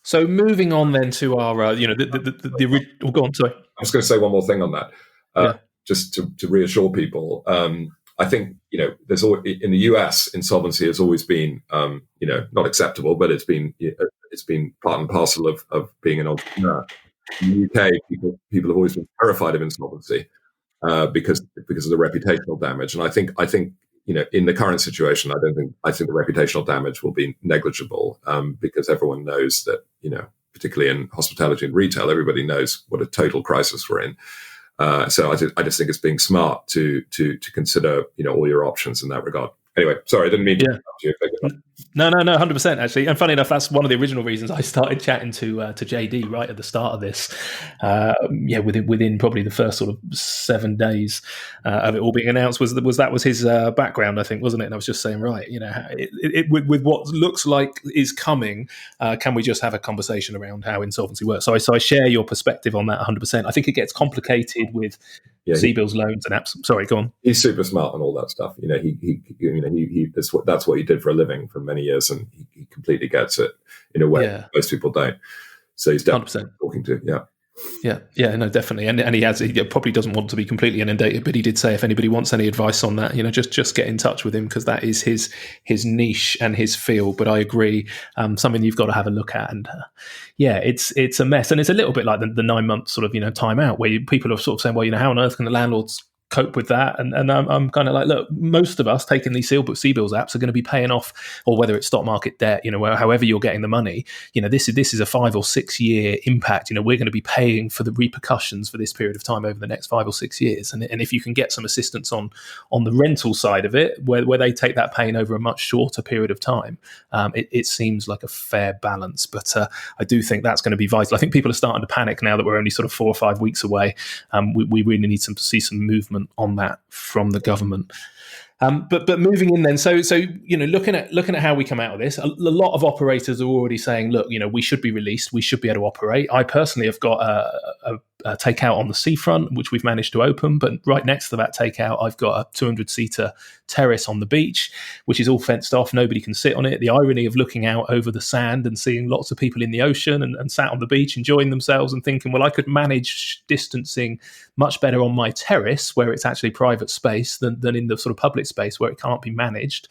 So moving on then to our, go on. Sorry. I was going to say one more thing on that, just to reassure people. I think, there's always, in the US, insolvency has always been, not acceptable, but it's been part and parcel of being an entrepreneur. In the UK, people have always been terrified of insolvency because of the reputational damage. And I think in the current situation, I think the reputational damage will be negligible because everyone knows that, particularly in hospitality and retail, everybody knows what a total crisis we're in. So I just think it's being smart to consider, all your options in that regard. Anyway, sorry, I didn't mean to interrupt you. No, 100% actually. And funny enough, that's one of the original reasons I started chatting to JD right at the start of this. Within probably the first sort of 7 days of it all being announced was his background, I think, wasn't it? And I was just saying, right, with what looks like is coming, can we just have a conversation around how insolvency works? So I share your perspective on that 100%. I think it gets complicated with CBILS loans and apps. Sorry, go on. He's super smart on all that stuff. That's what he did for a living for many years, and he completely gets it in a way most people don't. So he's definitely 100%. Talking to, no, definitely, and he probably doesn't want to be completely inundated, but he did say if anybody wants any advice on that, just get in touch with him because that is his niche and his field. But I agree, something you've got to have a look at, and it's a mess, and it's a little bit like the 9 months sort of time out where people are sort of saying, well, how on earth can the landlords cope with that? And I'm kind of like, look, most of us taking these CBILS apps are going to be paying off, or whether it's stock market debt, however you're getting the money, this is a 5 or 6 year impact. We're going to be paying for the repercussions for this period of time over the next 5 or 6 years. And if you can get some assistance on the rental side of it, where they take that pain over a much shorter period of time, it seems like a fair balance. But I do think that's going to be vital. I think people are starting to panic now that we're only sort of 4 or 5 weeks away. We really need to see some movement on that from the government. But moving in then, so looking at how we come out of this, a lot of operators are already saying, look, we should be released, we should be able to operate. I personally have got a takeout on the seafront, which we've managed to open, but right next to that takeout, I've got a 200-seater terrace on the beach, which is all fenced off. Nobody can sit on it. The irony of looking out over the sand and seeing lots of people in the ocean and sat on the beach enjoying themselves and thinking, well, I could manage distancing much better on my terrace where it's actually private space than in the sort of public space where it can't be managed.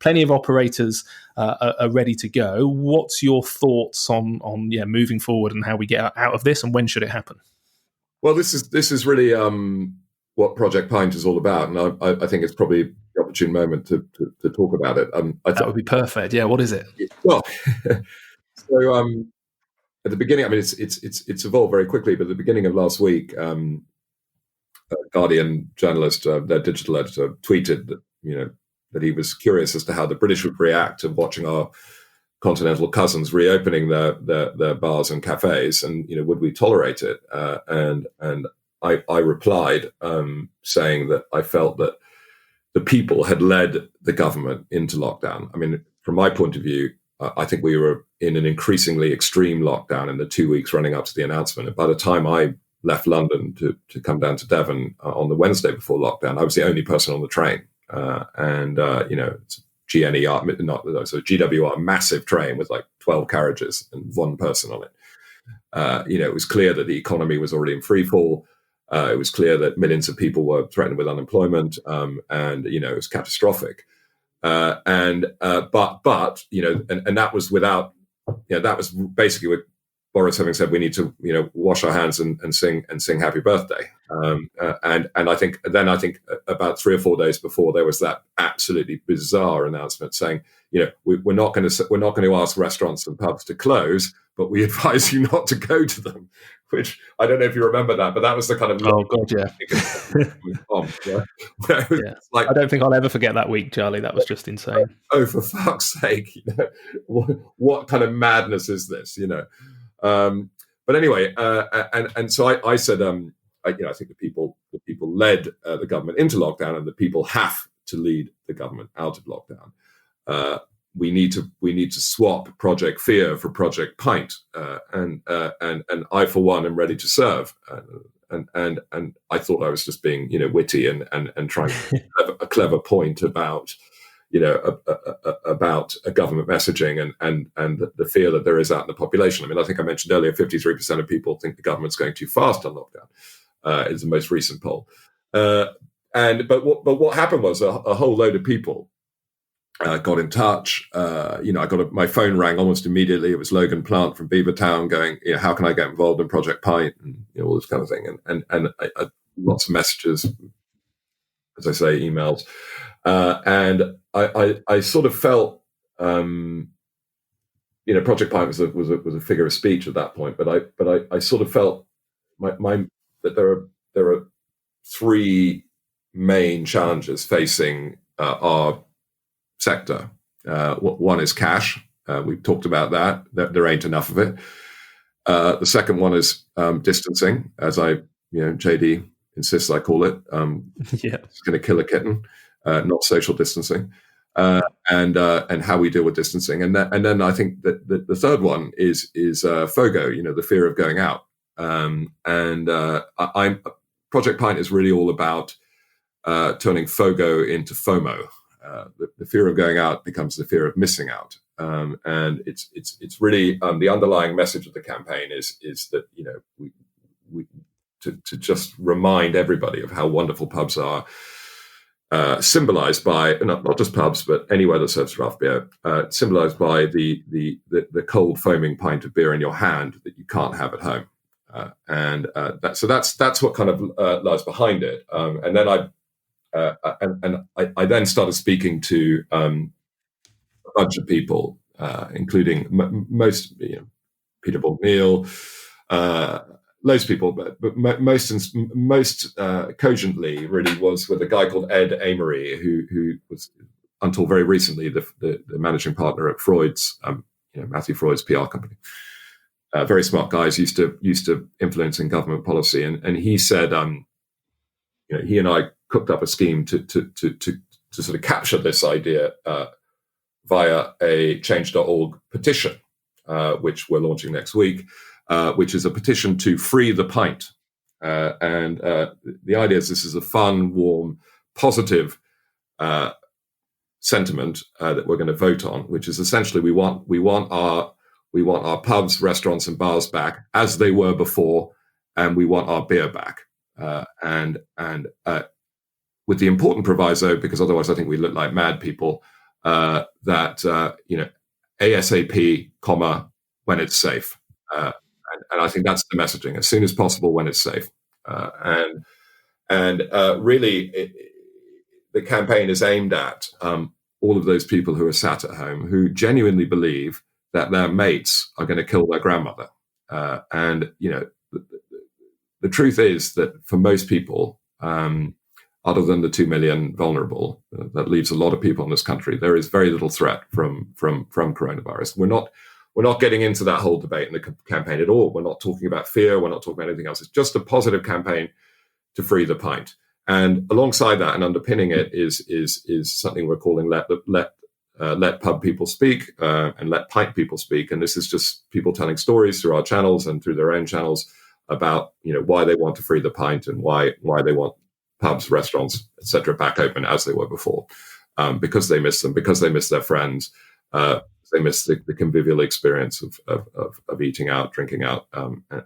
Plenty of operators are ready to go. What's your thoughts on moving forward and how we get out of this, and when should it happen? Well, this is really what Project Pint is all about, and I think it's probably the opportune moment to talk about it. That would be perfect. Yeah, what is it? Well, so at the beginning, I mean, it's evolved very quickly, but at the beginning of last week, Guardian journalist, their digital editor, tweeted that he was curious as to how the British would react to watching our continental cousins reopening their bars and cafes, and would we tolerate it? And I replied saying that I felt that the people had led the government into lockdown. I mean, from my point of view, I think we were in an increasingly extreme lockdown in the 2 weeks running up to the announcement. And by the time I left London to come down to Devon on the Wednesday before lockdown, I was the only person on the train. It's GWR, massive train with like 12 carriages and one person on it. It was clear that the economy was already in free fall. It was clear that millions of people were threatened with unemployment, and it was catastrophic. But that was without, that was basically with Boris having said we need to, wash our hands and sing Happy Birthday. And I think about 3 or 4 days before, there was that absolutely bizarre announcement saying, we're not going to ask restaurants and pubs to close, but we advise you not to go to them. Which I don't know if you remember that, but that was the kind of Like, I don't think I'll ever forget that week, Charlie. That was just insane. Oh, for fuck's sake! What kind of madness is this? But anyway, and so I said, I think the people led the government into lockdown, and the people have to lead the government out of lockdown. We need to swap Project Fear for Project Pint, and I for one am ready to serve. And I thought I was just being witty and trying to have a clever point about about a government messaging and the fear that there is out in the population. I mean, I think I mentioned earlier, 53% of people think the government's going too fast on lockdown. Is the most recent poll. But what happened was a whole load of people got in touch. My phone rang almost immediately. It was Logan Plant from Beavertown going, how can I get involved in Project Pint, and all this kind of thing. And I lots of messages, as I say, emails, and I sort of felt, Project Pint was a figure of speech at that point. But I sort of felt that there are three main challenges facing our sector. One is cash. We've talked about that. There ain't enough of it. The second one is distancing, as JD insists I call it. It's going to kill a kitten, not social distancing, and how we deal with distancing. And then I think that the third one is FOGO, the fear of going out. Project Pint is really all about turning FOGO into FOMO. The fear of going out becomes the fear of missing out, and it's really the underlying message of the campaign is that we to just remind everybody of how wonderful pubs are, symbolized by not just pubs but anywhere that serves craft beer, symbolized by the cold foaming pint of beer in your hand that you can't have at home, that's what kind of lies behind it, and then I then started speaking to a bunch of people, including most, Peter Bogneel, loads of people, but most cogently really was with a guy called Ed Amory, who was until very recently the managing partner at Freud's, Matthew Freud's PR company. Very smart guys, used to influencing government policy, and he said, he and I cooked up a scheme to sort of capture this idea via a change.org petition, which we're launching next week, which is a petition to free the pint. And the idea is this is a fun, warm, positive sentiment that we're going to vote on, which is essentially we want our pubs, restaurants, and bars back as they were before, and we want our beer back. And with the important proviso, because otherwise I think we look like mad people, that ASAP, when it's safe, and I think that's the messaging: as soon as possible, when it's safe. Really, the campaign is aimed at all of those people who are sat at home who genuinely believe that their mates are going to kill their grandmother, the truth is that for most people, other than the 2 million vulnerable, that leaves a lot of people in this country, there is very little threat from coronavirus. We're not getting into that whole debate in the campaign at all. We're not talking about fear. We're not talking about anything else. It's just a positive campaign to free the pint. And alongside that, and underpinning it, is something we're calling let pub people speak, and let pint people speak. And this is just people telling stories through our channels and through their own channels about why they want to free the pint and why they want pubs, restaurants, etc. back open as they were before, because they miss them, because they miss their friends, they miss the convivial experience of eating out, drinking out,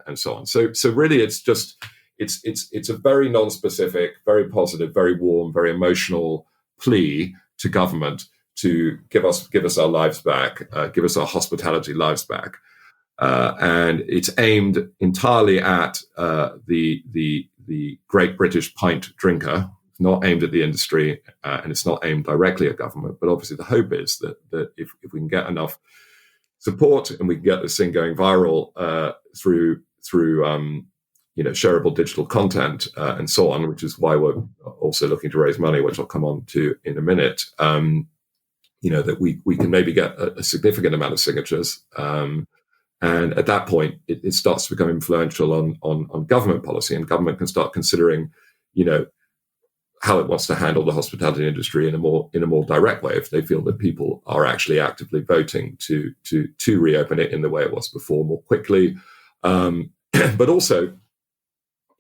and so on. So really, it's a very non-specific, very positive, very warm, very emotional plea to government to give us our lives back, give us our hospitality lives back. And it's aimed entirely at the Great British Pint drinker. It's not aimed at the industry, and it's not aimed directly at government. But obviously, the hope is that if we can get enough support and we can get this thing going viral through shareable digital content and so on, which is why we're also looking to raise money, which I'll come on to in a minute. That we can maybe get a significant amount of signatures. And at that point, it starts to become influential on government policy, and government can start considering, how it wants to handle the hospitality industry in a more direct way if they feel that people are actually actively voting to reopen it in the way it was before, more quickly. But also,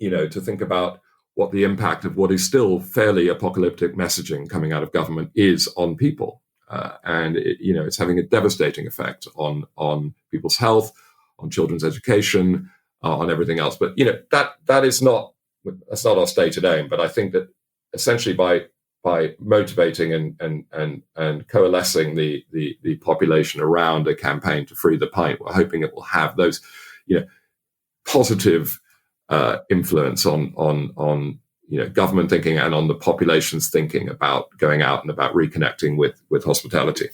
to think about what the impact of what is still fairly apocalyptic messaging coming out of government is on people. And it's having a devastating effect on people's health, on children's education, on everything else. But that's not our stated aim. But I think that essentially by motivating and coalescing the population around a campaign to free the pint, we're hoping it will have those, positive influence on government thinking and on the population's thinking about going out and about reconnecting with hospitality.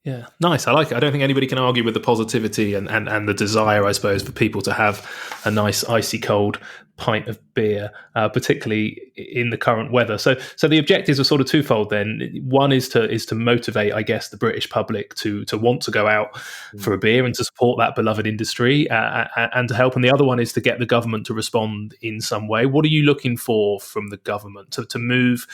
Yeah, nice. I like it. I don't think anybody can argue with the positivity and the desire, I suppose, for people to have a nice icy cold pint of beer, particularly in the current weather. So the objectives are sort of twofold then. One is to motivate, I guess, the British public to want to go out for a beer and to support that beloved industry and to help. And the other one is to get the government to respond in some way. What are you looking for from the government to move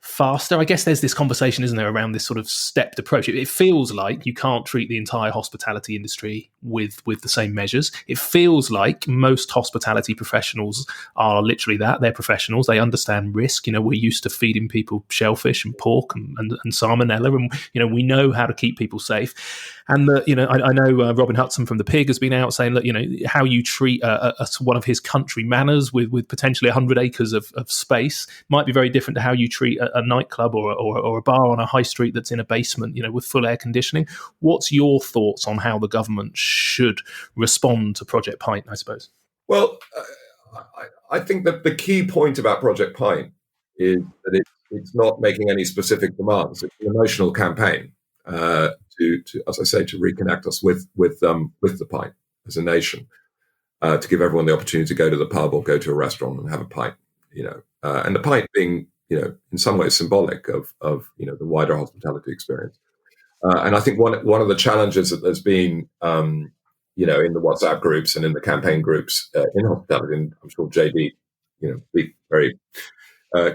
faster? I guess there's this conversation, isn't there, around this sort of stepped approach. It feels like you can't treat the entire hospitality industry with the same measures. It feels like most hospitality professionals are literally that. They're professionals. They understand risk. We're used to feeding people shellfish and pork and salmonella, and we know how to keep people safe. And I know Robin Hudson from The Pig has been out saying that how you treat one of his country manors with potentially 100 acres of space might be very different to how you treat a nightclub or a bar on a high street that's in a basement, with full air conditioning. What's your thoughts on how the government should respond to Project Pint, I suppose? Well, I think that the key point about Project Pint is that it's not making any specific demands. It's an emotional campaign to, as I say, to reconnect us with the pint as a nation, to give everyone the opportunity to go to the pub or go to a restaurant and have a pint. And the pint being in some ways symbolic of the wider hospitality experience. And I think one of the challenges that there's been, in the WhatsApp groups and in the campaign groups in hospitality, and I'm sure JD, speak very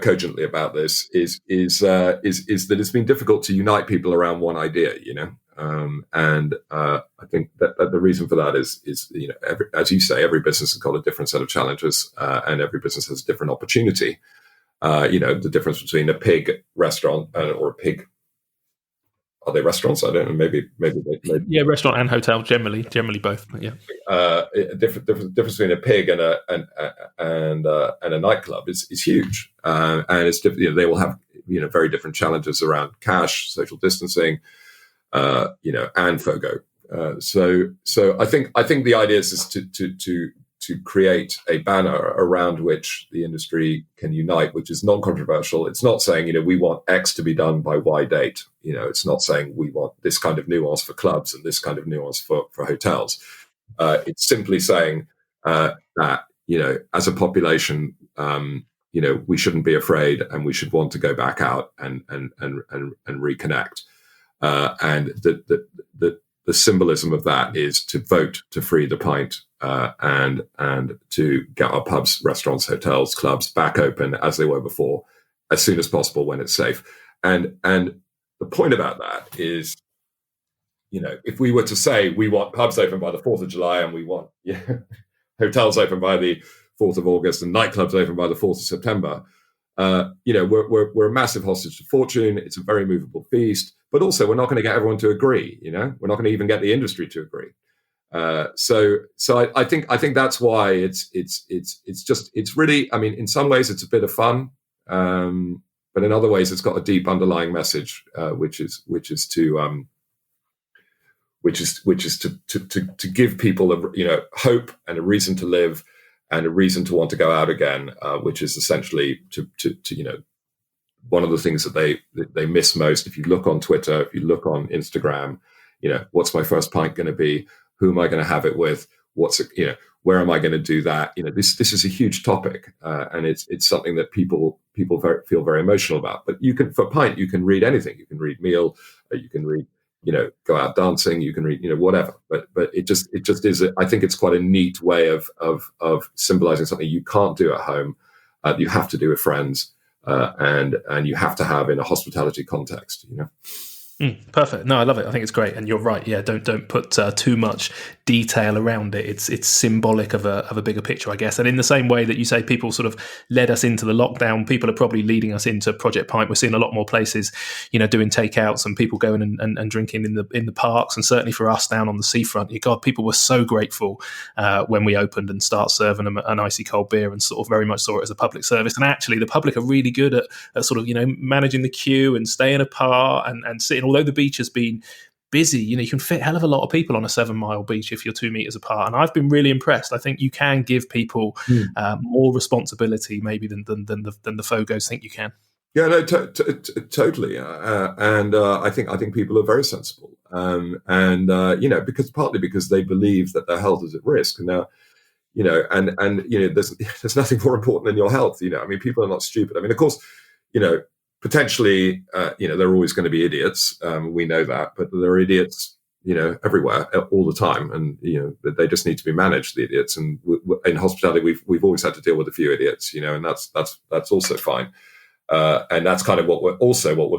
cogently about this, is that it's been difficult to unite people around one idea, and I think that the reason for that is as you say, every business has got a different set of challenges, and every business has a different opportunity. The difference between a pig restaurant or a pig. Are they restaurants? I don't know. Maybe. Yeah, restaurant and hotel, generally both. But yeah. A difference between a pig and a nightclub is huge, and it's they will have very different challenges around cash, social distancing, and FOGO. So I think the idea is to create a banner around which the industry can unite, which is non-controversial. It's not saying, we want X to be done by Y date. It's not saying we want this kind of nuance for clubs and this kind of nuance for hotels. It's simply saying that, as a population, we shouldn't be afraid and we should want to go back out and reconnect. And the symbolism of that is to vote to free the pint, and to get our pubs, restaurants, hotels, clubs back open as they were before, as soon as possible when it's safe. And the point about that is, if we were to say we want pubs open by the 4th of July and we want hotels open by the 4th of August and nightclubs open by the 4th of September, we're a massive hostage to fortune. It's a very movable feast, but also we're not going to get everyone to agree. We're not going to even get the industry to agree. So I think that's why it's really, I mean, in some ways it's a bit of fun, but in other ways it's got a deep underlying message, which is to give people hope and a reason to live and a reason to want to go out again, which is essentially to one of the things that they miss most. If you look on Twitter, if you look on Instagram, what's my first pint going to be? Who am I going to have it with? Where am I going to do that? This is a huge topic, and it's something that people feel very emotional about. But for pint, you can read anything. You can read meal, you can read, go out dancing, you can read, whatever. But it just is. I think it's quite a neat way of symbolizing something you can't do at home. You have to do with friends, and you have to have in a hospitality context. Perfect. No, I love it. I think it's great, and you're right. Yeah, don't put too much detail around it. It's symbolic of a bigger picture, I guess. And in the same way that you say people sort of led us into the lockdown, people are probably leading us into Project Pint. We're seeing a lot more places, doing takeouts and people going and drinking in the parks, and certainly for us down on the seafront. God, people were so grateful when we opened and start serving them an icy cold beer, and sort of very much saw it as a public service. And actually, the public are really good at sort of managing the queue and staying apart and sitting. Although the beach has been busy, you can fit a hell of a lot of people on a 7-mile beach if you're 2 meters apart. And I've been really impressed. I think you can give people more responsibility maybe than the FOGOs think you can. Yeah, no, totally. And I think people are very sensible. Because they believe that their health is at risk. Now, there's nothing more important than your health. People are not stupid. Of course, potentially, there are always going to be idiots. We know that, but there are idiots, everywhere, all the time, and they just need to be managed. The idiots, and in hospitality, we've always had to deal with a few idiots, and that's also fine. And that's kind of what we're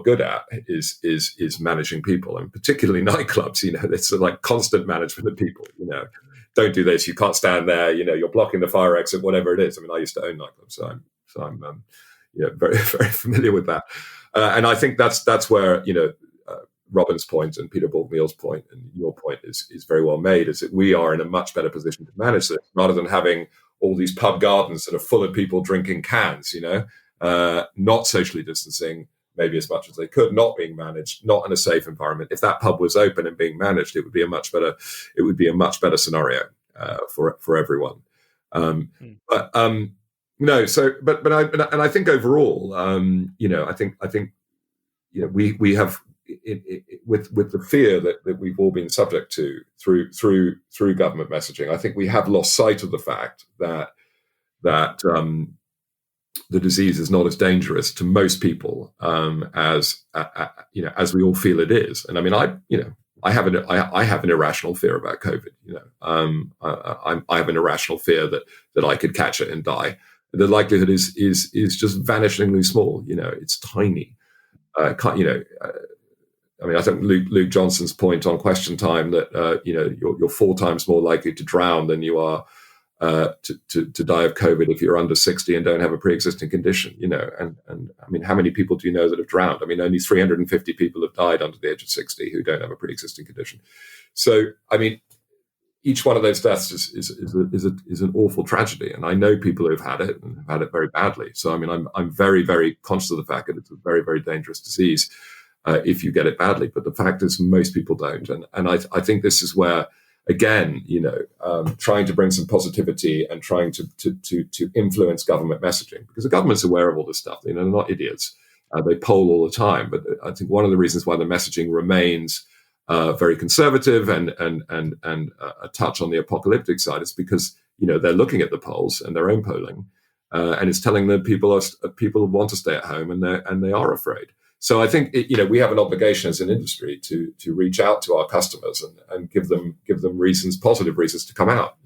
good at is managing people, and particularly nightclubs. It's like constant management of people. Don't do this. You can't stand there. You're blocking the fire exit. Whatever it is. I used to own nightclubs, so I'm very, very familiar with that. And I think that's where, Robin's point and Peter Borgmeal's point and your point is very well made, is that we are in a much better position to manage this rather than having all these pub gardens that are full of people drinking cans, not socially distancing maybe as much as they could, not being managed, not in a safe environment. If that pub was open and being managed, it would be a much better scenario for everyone. No, so but I think overall, I think we have with the fear that we've all been subject to through government messaging. I think we have lost sight of the fact that the disease is not as dangerous to most people as we all feel it is. And I have an irrational fear about COVID. I have an irrational fear that I could catch it and die. The likelihood is just vanishingly small. It's tiny. I think Luke Johnson's point on Question Time that you're 4 times more likely to drown than you are to die of COVID if you're under 60 and don't have a pre-existing condition. And how many people do you know that have drowned? Only 350 people have died under the age of 60 who don't have a pre-existing condition. So each one of those deaths is an awful tragedy, and I know people who've had it and have had it very badly. So I'm very, very conscious of the fact that it's a very, very dangerous disease if you get it badly. But the fact is, most people don't, and I think this is where, again, trying to bring some positivity and trying to influence government messaging, because the government's aware of all this stuff. They're not idiots. They poll all the time, but I think one of the reasons why the messaging remains very conservative and a touch on the apocalyptic side is because they're looking at the polls and their own polling, and it's telling them people want to stay at home and they are afraid. So I think we have an obligation as an industry to reach out to our customers and give them positive reasons to come out.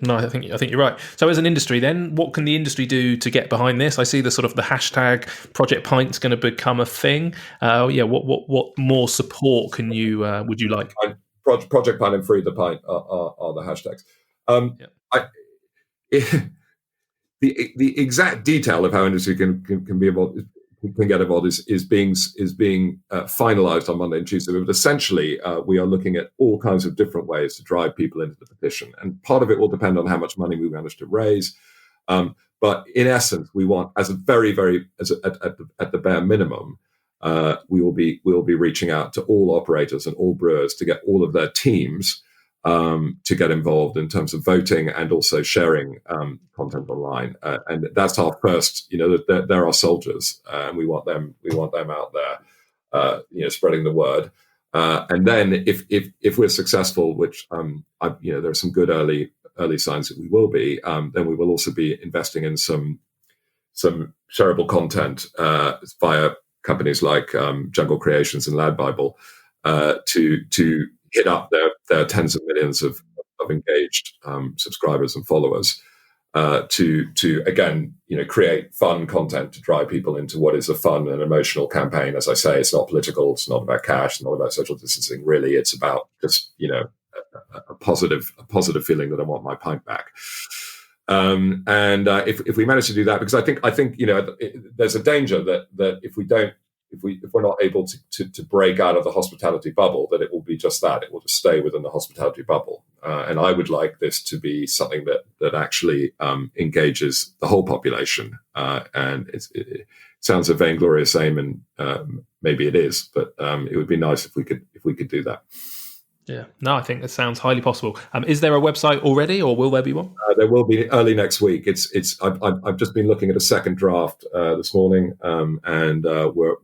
No, I think you're right. So as an industry, then, what can the industry do to get behind this? I see the hashtag Project Pint's going to become a thing. What more support can you would you like? Project Pint and Free the Pint are the hashtags. The exact detail of how industry can be involved, can get involved, is being finalised on Monday and Tuesday. But essentially, we are looking at all kinds of different ways to drive people into the petition, and part of it will depend on how much money we manage to raise. But in essence, we want, at the bare minimum, we will be reaching out to all operators and all brewers to get all of their teams to get involved in terms of voting and also sharing content online, and that's our first. They're our soldiers, and we want them out there, spreading the word. And then if we're successful, which there are some good early signs that we will be, then we will also be investing in some shareable content via companies like Jungle Creations and Lad Bible to hit up their tens of millions of engaged subscribers and followers. to again, create fun content to drive people into what is a fun and emotional campaign. As I say, it's not political, it's not about cash, it's not about social distancing. Really, it's about just a positive feeling that I want my pint back. If we manage to do that, because I think there's a danger that if we're not able to break out of the hospitality bubble, that it will be just that. It will just stay within the hospitality bubble. And I would like this to be something that actually engages the whole population. And it sounds a vainglorious aim, and maybe it is, but it would be nice if we could do that. Yeah, no, I think that sounds highly possible. Is there a website already, or will there be one? There will be early next week. I've just been looking at a second draft this morning, and we're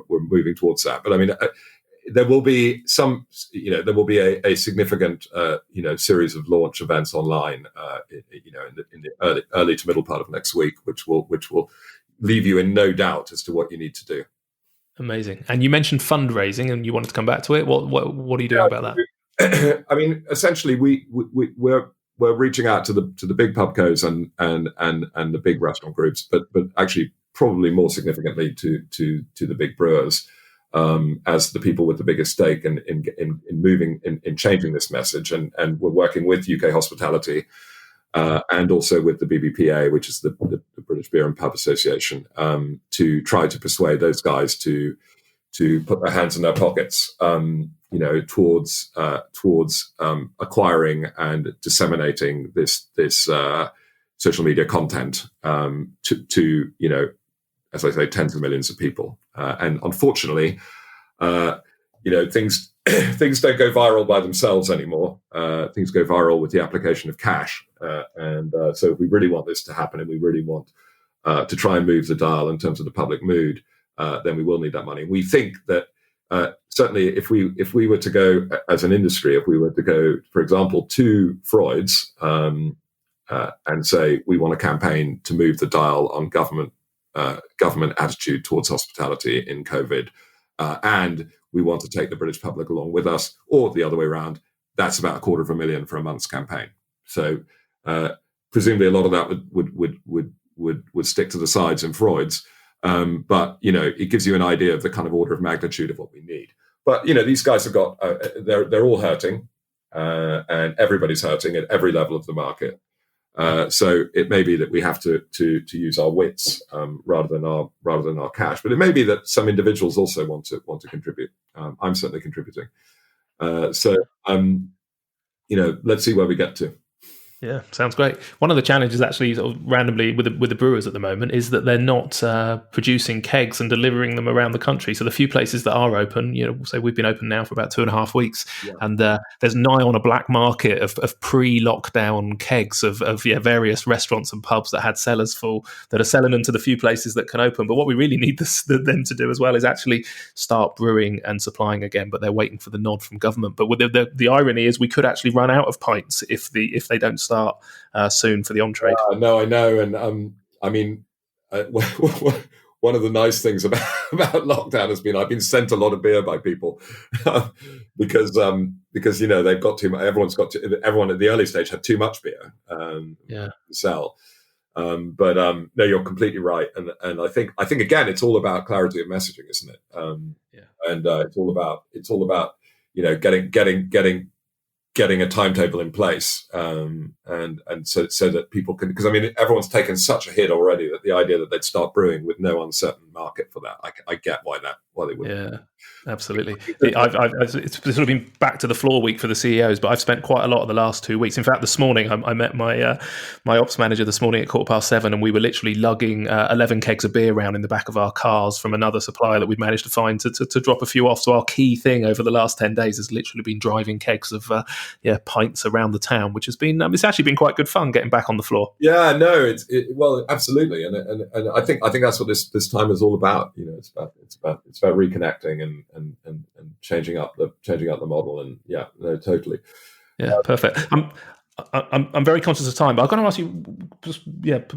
moving towards that. But I mean, there will be a significant series of launch events online, in the early to middle part of next week, which will leave you in no doubt as to what you need to do. Amazing. And you mentioned fundraising, and you wanted to come back to it. What are you doing about that? I mean, essentially, we're reaching out to the big pubcos and the big restaurant groups, but actually probably more significantly to the big brewers, as the people with the biggest stake in moving in changing this message. And we're working with UK Hospitality. And also with the BBPA, which is the British Beer and Pub Association, to try to persuade those guys to put their hands in their pockets, towards acquiring and disseminating this social media content to as I say, tens of millions of people. And unfortunately, things don't go viral by themselves anymore. Things go viral with the application of cash. So if we really want this to happen, and we really want to try and move the dial in terms of the public mood, then we will need that money. We think that certainly if we were to go as an industry, if we were to go, for example, to Freud's and say we want a campaign to move the dial on government attitude towards hospitality in COVID, and we want to take the British public along with us, or the other way around, that's about $250,000 for a month's campaign. So presumably a lot of that would stick to the sides in Freud's, but it gives you an idea of the kind of order of magnitude of what we need. But these guys have got they're all hurting, and everybody's hurting at every level of the market. So it may be that we have to use our wits rather than our cash, but it may be that some individuals also want to contribute. I'm certainly contributing. Let's see where we get to. Yeah, sounds great. One of the challenges, actually, sort of randomly with the brewers at the moment, is that they're not producing kegs and delivering them around the country. So the few places that are open, say we've been open now for about 2.5 weeks, and there's nigh on a black market of pre-lockdown kegs of various restaurants and pubs that had cellars full, that are selling them to the few places that can open. But what we really need them to do as well is actually start brewing and supplying again. But they're waiting for the nod from government. But with the irony is we could actually run out of pints if they don't start soon for the on-trade. No, I know. And I mean, one of the nice things about lockdown has been I've been sent a lot of beer by people because they've got too much. Everyone at the early stage had too much beer to sell. But no, you're completely right. And I think again, it's all about clarity of messaging, isn't it? And it's all about getting a timetable in place, and so that people can, because I mean everyone's taken such a hit already that the idea that they'd start brewing with no uncertain market for that, I get why they would. Yeah, absolutely. It's sort of been back to the floor week for the CEOs, but I've spent quite a lot of the last 2 weeks. In fact, this morning I met my ops manager this morning at 7:15, and we were literally lugging 11 kegs of beer around in the back of our cars from another supplier that we'd managed to find to drop a few off. So our key thing over the last 10 days has literally been driving kegs of pints around the town, which has been it's actually been quite good fun getting back on the floor. Yeah, no, well, absolutely, and I think that's what this time is all about. It's about reconnecting and changing up the model, and totally. Yeah, perfect. I'm very conscious of time, but I've got to ask you,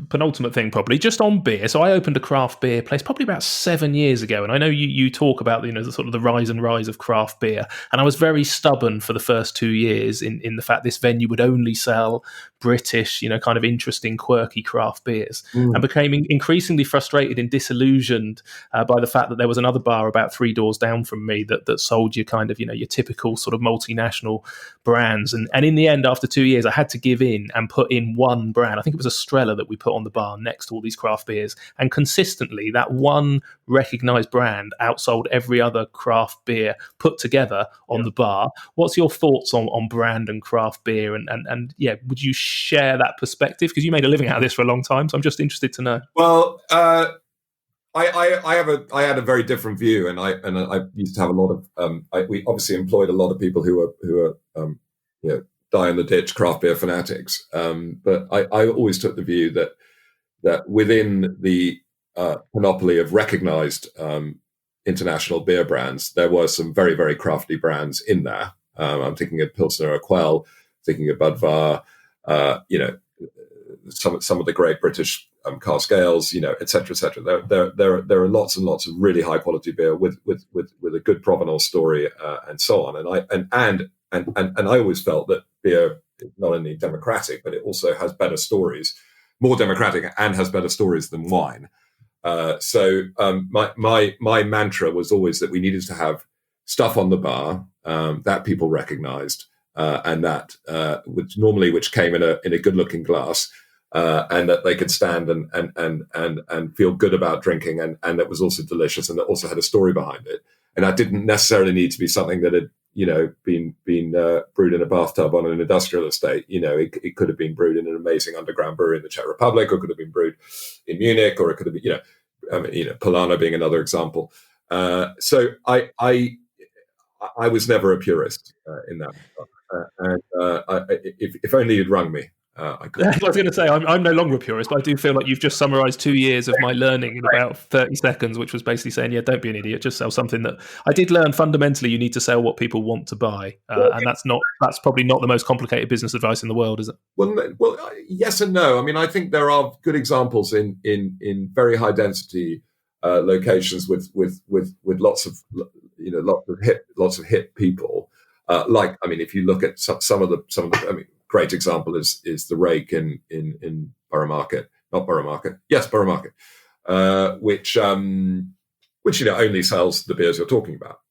penultimate thing probably, just on beer. So I opened a craft beer place probably about 7 years ago, and I know you talk about the sort of the rise and rise of craft beer, and I was very stubborn for the first 2 years in the fact this venue would only sell British, kind of interesting, quirky craft beers, Mm. and became increasingly frustrated and disillusioned by the fact that there was another bar about 3 doors down from me that sold you kind of, your typical sort of multinational brands. And in the end, after 2 years, I had to give in and put in one brand. I think it was Estrella that we put on the bar next to all these craft beers. And consistently, that one recognized brand outsold every other craft beer put together on the bar. What's your thoughts on brand and craft beer? And yeah, would you share that perspective? Because you made a living out of this for a long time. So I'm just interested to know. Well, I had a very different view, and I used to have a lot of we obviously employed a lot of people who are die in the ditch craft beer fanatics. But I always took the view that within the monopoly of recognized international beer brands, there were some very, very crafty brands in there. I'm thinking of Pilsner Urquell, thinking of Budvar, some of the great British cask ales, et cetera, et cetera. There are lots and lots of really high quality beer with a good provenance story and so on. And I always felt that beer is not only democratic, but it also has better stories, more democratic, and has better stories than wine. So my mantra was always that we needed to have stuff on the bar that people recognised, and that which came in a good looking glass, and that they could stand and feel good about drinking, and that was also delicious, and that also had a story behind it. And that didn't necessarily need to be something that had been brewed in a bathtub on an industrial estate. It could have been brewed in an amazing underground brewery in the Czech Republic, or could have been brewed in Munich, or it could have been Polana being another example. So I was never a purist in that. If only you'd rung me, I could. I was going to say, I'm no longer a purist, but I do feel like you've just summarised 2 years of my learning in about 30 seconds, which was basically saying, yeah, don't be an idiot, just sell something that I did learn. Fundamentally, you need to sell what people want to buy, and that's probably not the most complicated business advice in the world, is it? Well, yes and no. I mean, I think there are good examples in very high density locations with lots of hip people. If you look at some of the great example is the Rake in Borough Market, not Borough Market, yes, Borough Market, which only sells the beers you're talking about.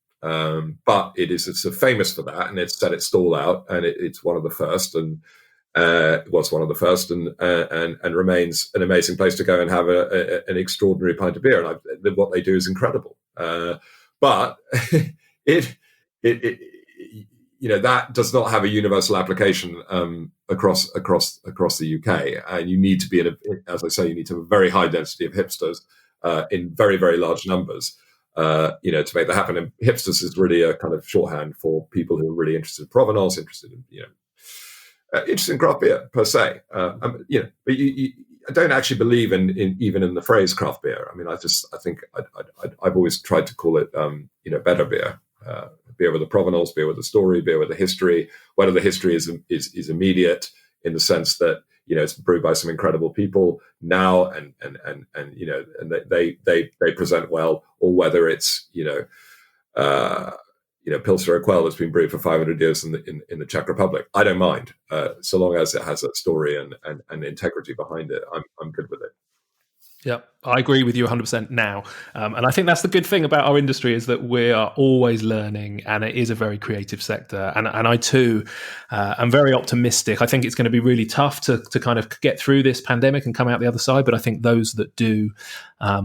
But it's famous for that, and it's set its stall out, and it's one of the first, and was one of the first, and remains an amazing place to go and have an extraordinary pint of beer. And what they do is incredible. But that does not have a universal application across the UK. And you need to be as I say, you need to have a very high density of hipsters in very, very large numbers. To make that happen. And hipsters is really a kind of shorthand for people who are really interested in provenance, interested in craft beer per se. But I don't actually believe even in the phrase craft beer. I mean, I think I've always tried to call it better beer. Beer with a provenance, beer with a story, beer with a history. Whether the history is immediate in the sense that it's brewed by some incredible people now, and they present well, or whether it's Pilsner Urquell that's been brewed for 500 years in the Czech Republic. I don't mind, so long as it has that story and integrity behind it. I'm good with it. Yeah, I agree with you 100% now. And I think that's the good thing about our industry, is that we are always learning, and it is a very creative sector. And I too am very optimistic. I think it's going to be really tough to kind of get through this pandemic and come out the other side. But I think those that do, are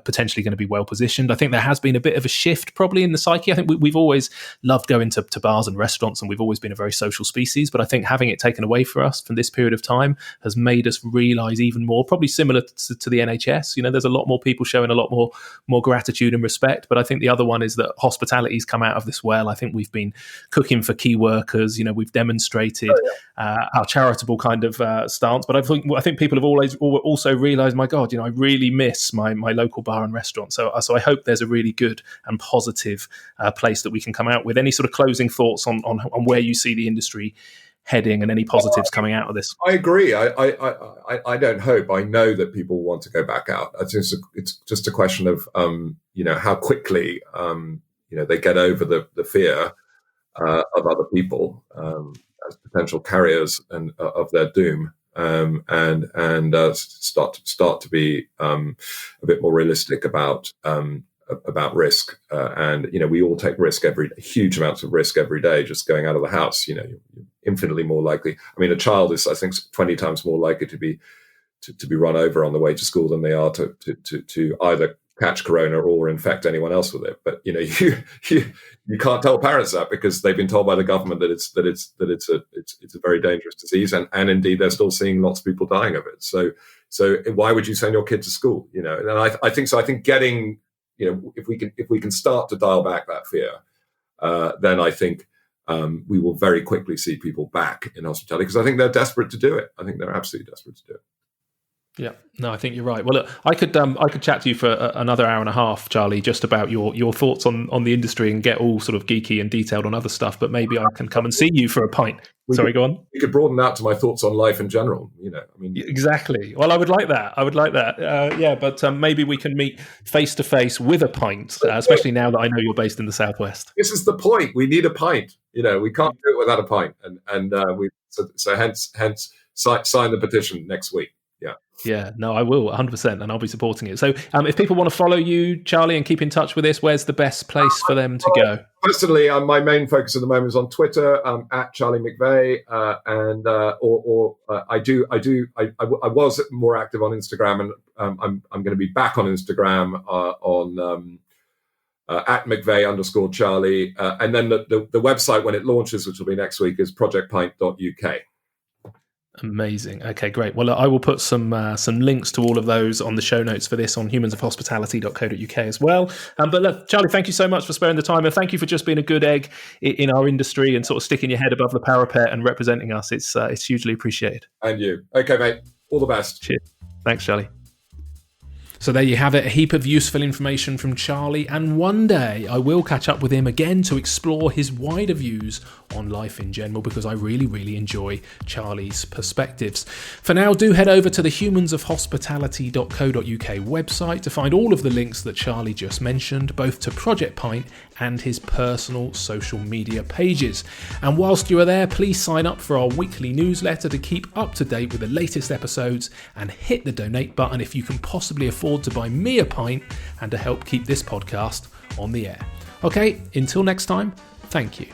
potentially going to be well positioned. I think there has been a bit of a shift probably in the psyche. I think we've always loved going to bars and restaurants, and we've always been a very social species. But I think having it taken away from us from this period of time has made us realise even more, probably similar to the NHS. There's a lot more people showing a lot more gratitude and respect. But I think the other one is that hospitality's come out of this well. I think we've been cooking for key workers. We've demonstrated our charitable kind of stance. But I think people have always also realised, my God, I really miss my local bar and restaurant. So I hope there's a really good and positive place that we can come out with. Any sort of closing thoughts on where you see the industry heading and any positives coming out of this? I agree. I don't hope. I know that people want to go back out. It's just a question of how quickly they get over the fear of other people. as potential carriers and of their doom, and start to be a bit more realistic about risk. And we all take huge amounts of risk every day just going out of the house. You're infinitely more likely. I mean, a child is, I think, 20 times more likely to be run over on the way to school than they are to either catch corona or infect anyone else with it. But you can't tell parents that, because they've been told by the government that it's a very dangerous disease, and indeed they're still seeing lots of people dying of it. So why would you send your kid to school? And I think so. I think getting, if we can start to dial back that fear, then I think we will very quickly see people back in hospitality, because I think they're desperate to do it. I think they're absolutely desperate to do it. Yeah, no, I think you're right. Well, look, I could chat to you for another hour and a half, Charlie, just about your thoughts on the industry and get all sort of geeky and detailed on other stuff. But maybe I can come and see you for a pint. Go on. You could broaden that to my thoughts on life in general. Exactly. Well, I would like that. But maybe we can meet face to face with a pint, especially now that I know you're based in the Southwest. This is the point. We need a pint. We can't do it without a pint, and hence sign the petition next week. Yeah, no, I will 100%, and I'll be supporting it. So if people want to follow you, Charlie, and keep in touch with this, where's the best place for them to go? Personally, my main focus at the moment is on Twitter, at Charlie McVeigh, and I was more active on Instagram, and I'm going to be back on Instagram on at McVeigh_Charlie, and then the website, when it launches, which will be next week, is projectpint.uk. Amazing. Okay, great. Well, I will put some links to all of those on the show notes for this on humansofhospitality.co.uk as well. But look, Charlie, thank you so much for sparing the time, and thank you for just being a good egg in our industry and sort of sticking your head above the parapet and representing us. It's hugely appreciated. And you. Okay, mate. All the best. Cheers. Thanks, Charlie. So there you have it, a heap of useful information from Charlie, and one day I will catch up with him again to explore his wider views on life in general, because I really, really enjoy Charlie's perspectives. For now, do head over to the humansofhospitality.co.uk website to find all of the links that Charlie just mentioned, both to Project Pint and his personal social media pages. And whilst you are there, please sign up for our weekly newsletter to keep up to date with the latest episodes, and hit the donate button if you can possibly afford to buy me a pint and to help keep this podcast on the air. Okay, until next time, thank you.